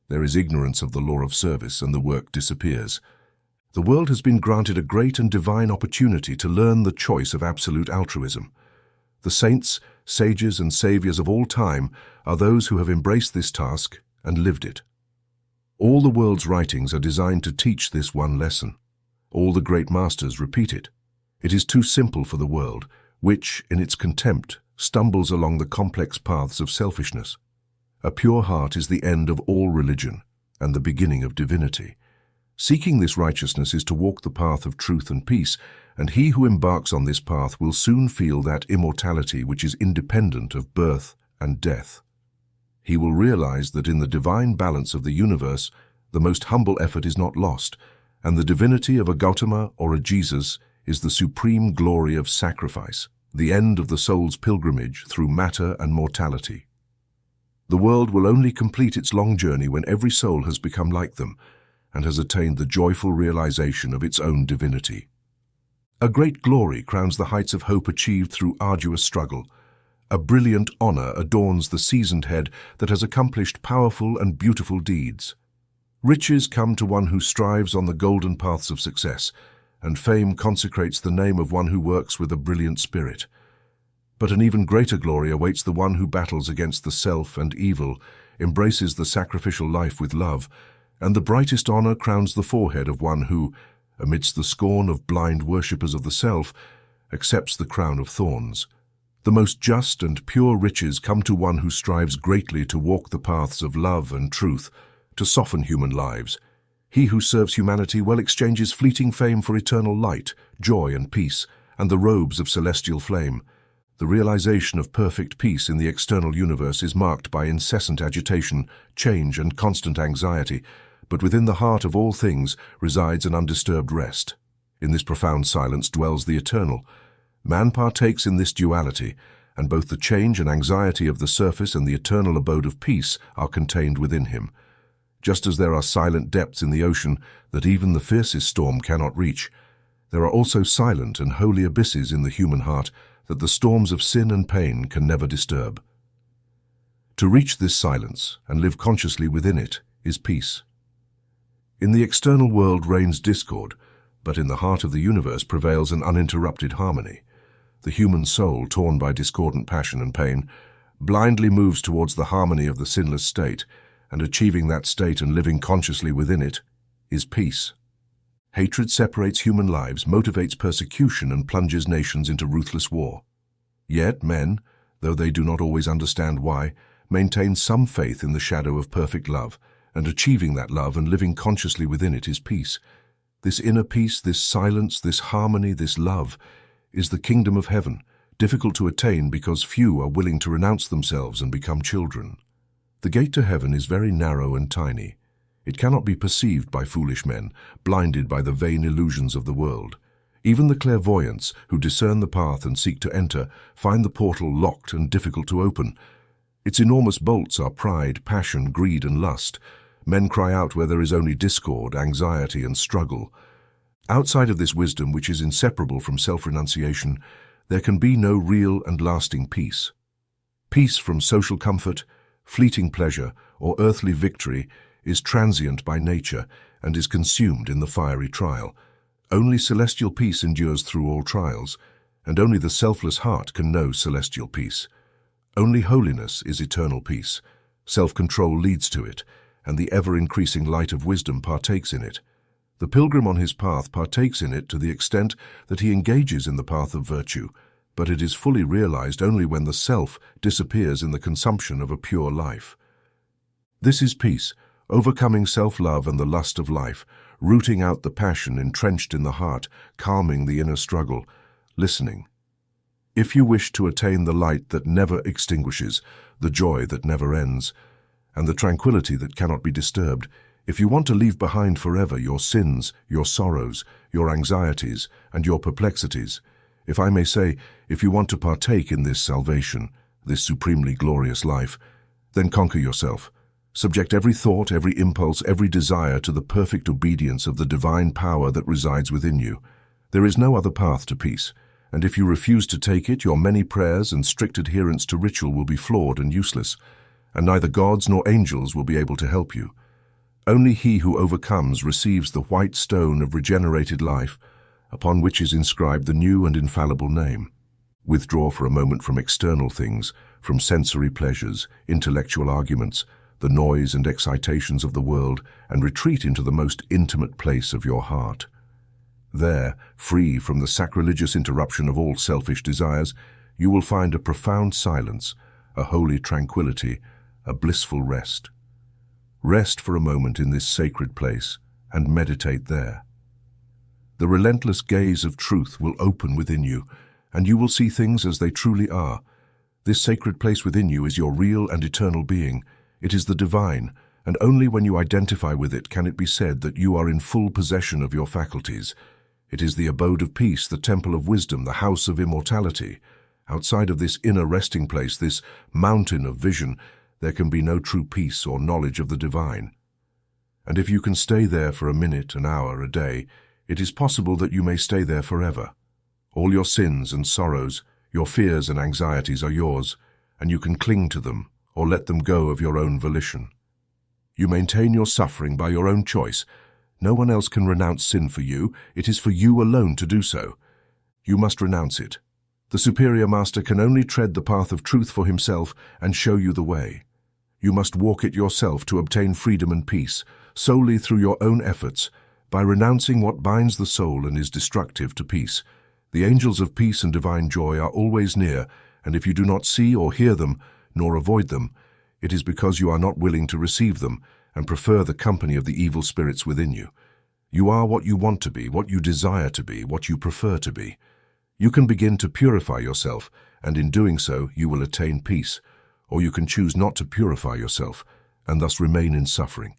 there is ignorance of the law of service and the work disappears. The world has been granted a great and divine opportunity to learn the choice of absolute altruism. The saints, sages and saviors of all time are those who have embraced this task and lived it. All the world's writings are designed to teach this one lesson. All the great masters repeat it. It is too simple for the world, which, in its contempt, stumbles along the complex paths of selfishness. A pure heart is the end of all religion and the beginning of divinity. Seeking this righteousness is to walk the path of truth and peace, and he who embarks on this path will soon feel that immortality which is independent of birth and death. He will realize that in the divine balance of the universe, the most humble effort is not lost, and the divinity of a Gautama or a Jesus is the supreme glory of sacrifice, the end of the soul's pilgrimage through matter and mortality. The world will only complete its long journey when every soul has become like them and has attained the joyful realization of its own divinity. A great glory crowns the heights of hope achieved through arduous struggle. A brilliant honor adorns the seasoned head that has accomplished powerful and beautiful deeds. Riches come to one who strives on the golden paths of success, and fame consecrates the name of one who works with a brilliant spirit. But an even greater glory awaits the one who battles against the self and evil, embraces the sacrificial life with love, and the brightest honor crowns the forehead of one who, amidst the scorn of blind worshippers of the self, accepts the crown of thorns. The most just and pure riches come to one who strives greatly to walk the paths of love and truth, to soften human lives. He who serves humanity well exchanges fleeting fame for eternal light, joy and peace, and the robes of celestial flame. The realization of perfect peace in the external universe is marked by incessant agitation, change, and constant anxiety, but within the heart of all things resides an undisturbed rest. In this profound silence dwells the eternal. Man partakes in this duality, and both the change and anxiety of the surface and the eternal abode of peace are contained within him. Just as there are silent depths in the ocean that even the fiercest storm cannot reach, there are also silent and holy abysses in the human heart that the storms of sin and pain can never disturb. To reach this silence and live consciously within it is peace. In the external world reigns discord, but in the heart of the universe prevails an uninterrupted harmony. The human soul, torn by discordant passion and pain, blindly moves towards the harmony of the sinless state, and achieving that state and living consciously within it is peace. Hatred separates human lives, motivates persecution, and plunges nations into ruthless war. Yet men, though they do not always understand why, maintain some faith in the shadow of perfect love, and achieving that love and living consciously within it is peace. This inner peace, this silence, this harmony, this love, is the kingdom of heaven, difficult to attain because few are willing to renounce themselves and become children. The gate to heaven is very narrow and tiny. It cannot be perceived by foolish men, blinded by the vain illusions of the world. Even the clairvoyants, who discern the path and seek to enter, find the portal locked and difficult to open. Its enormous bolts are pride, passion, greed, and lust. Men cry out where there is only discord, anxiety, and struggle. Outside of this wisdom, which is inseparable from self-renunciation, there can be no real and lasting peace. Peace from social comfort, fleeting pleasure, or earthly victory is transient by nature and is consumed in the fiery trial. Only celestial peace endures through all trials, and only the selfless heart can know celestial peace. Only holiness is eternal peace. Self-control leads to it, and the ever-increasing light of wisdom partakes in it. The pilgrim on his path partakes in it to the extent that he engages in the path of virtue, but it is fully realized only when the self disappears in the consumption of a pure life. This is peace, overcoming self-love and the lust of life, rooting out the passion entrenched in the heart, calming the inner struggle, listening. If you wish to attain the light that never extinguishes, the joy that never ends, and the tranquility that cannot be disturbed, if you want to leave behind forever your sins, your sorrows, your anxieties, and your perplexities, if I may say, if you want to partake in this salvation, this supremely glorious life, then conquer yourself. Subject every thought, every impulse, every desire to the perfect obedience of the divine power that resides within you. There is no other path to peace, and if you refuse to take it, your many prayers and strict adherence to ritual will be flawed and useless, and neither gods nor angels will be able to help you. Only he who overcomes receives the white stone of regenerated life, upon which is inscribed the new and infallible name. Withdraw for a moment from external things, from sensory pleasures, intellectual arguments, the noise and excitations of the world, and retreat into the most intimate place of your heart. There, free from the sacrilegious interruption of all selfish desires, you will find a profound silence, a holy tranquility, a blissful rest. Rest for a moment in this sacred place and meditate there. The relentless gaze of truth will open within you, and you will see things as they truly are. This sacred place within you is your real and eternal being. It is the divine, and only when you identify with it can it be said that you are in full possession of your faculties. It is the abode of peace, the temple of wisdom, the house of immortality. Outside of this inner resting place, this mountain of vision, there can be no true peace or knowledge of the divine. And if you can stay there for a minute, an hour, a day, it is possible that you may stay there forever. All your sins and sorrows, your fears and anxieties are yours, and you can cling to them or let them go of your own volition. You maintain your suffering by your own choice. No one else can renounce sin for you. It is for you alone to do so. You must renounce it. The superior master can only tread the path of truth for himself and show you the way. You must walk it yourself to obtain freedom and peace, solely through your own efforts, by renouncing what binds the soul and is destructive to peace. The angels of peace and divine joy are always near, and if you do not see or hear them, nor avoid them, it is because you are not willing to receive them and prefer the company of the evil spirits within you. You are what you want to be, what you desire to be, what you prefer to be. You can begin to purify yourself, and in doing so you will attain peace, or you can choose not to purify yourself, and thus remain in suffering.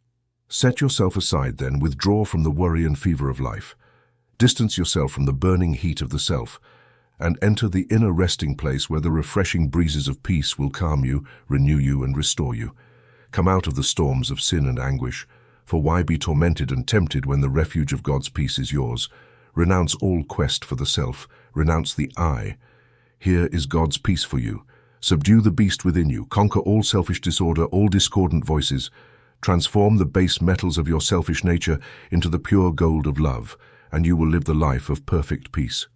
Set yourself aside then, withdraw from the worry and fever of life. Distance yourself from the burning heat of the self, and enter the inner resting place where the refreshing breezes of peace will calm you, renew you, and restore you. Come out of the storms of sin and anguish, for why be tormented and tempted when the refuge of God's peace is yours? Renounce all quest for the self, renounce the I. Here is God's peace for you. Subdue the beast within you, conquer all selfish disorder, all discordant voices. Transform the base metals of your selfish nature into the pure gold of love, and you will live the life of perfect peace.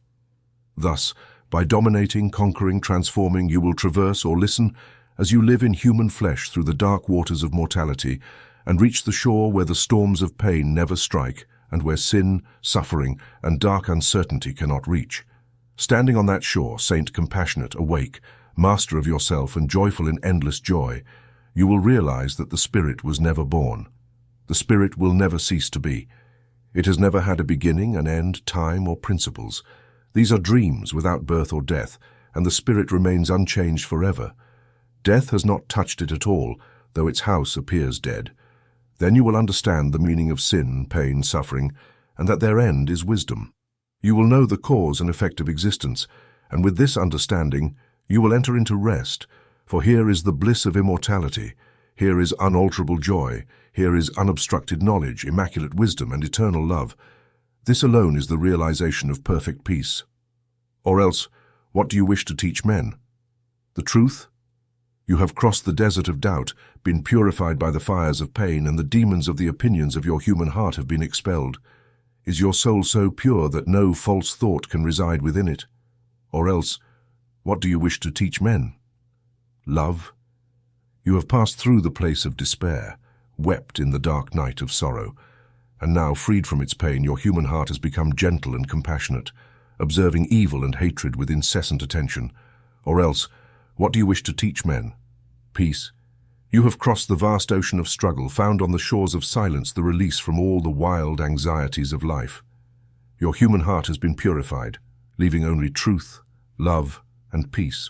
Thus, by dominating, conquering, transforming, you will traverse or listen as you live in human flesh through the dark waters of mortality and reach the shore where the storms of pain never strike and where sin, suffering, and dark uncertainty cannot reach. Standing on that shore, saint compassionate, awake, master of yourself and joyful in endless joy, you will realize that the spirit was never born. The spirit will never cease to be. It has never had a beginning, an end, time, or principles. These are dreams without birth or death, and the spirit remains unchanged forever. Death has not touched it at all, though its house appears dead. Then you will understand the meaning of sin, pain, suffering, and that their end is wisdom. You will know the cause and effect of existence, and with this understanding, you will enter into rest, for here is the bliss of immortality, here is unalterable joy, here is unobstructed knowledge, immaculate wisdom, and eternal love. This alone is the realization of perfect peace. Or else, what do you wish to teach men? The truth? You have crossed the desert of doubt, been purified by the fires of pain, and the demons of the opinions of your human heart have been expelled. Is your soul so pure that no false thought can reside within it? Or else, what do you wish to teach men? Love? You have passed through the place of despair, wept in the dark night of sorrow, and now, freed from its pain, your human heart has become gentle and compassionate, observing evil and hatred with incessant attention. Or else, what do you wish to teach men? Peace? You have crossed the vast ocean of struggle, found on the shores of silence the release from all the wild anxieties of life. Your human heart has been purified, leaving only truth, love, and peace.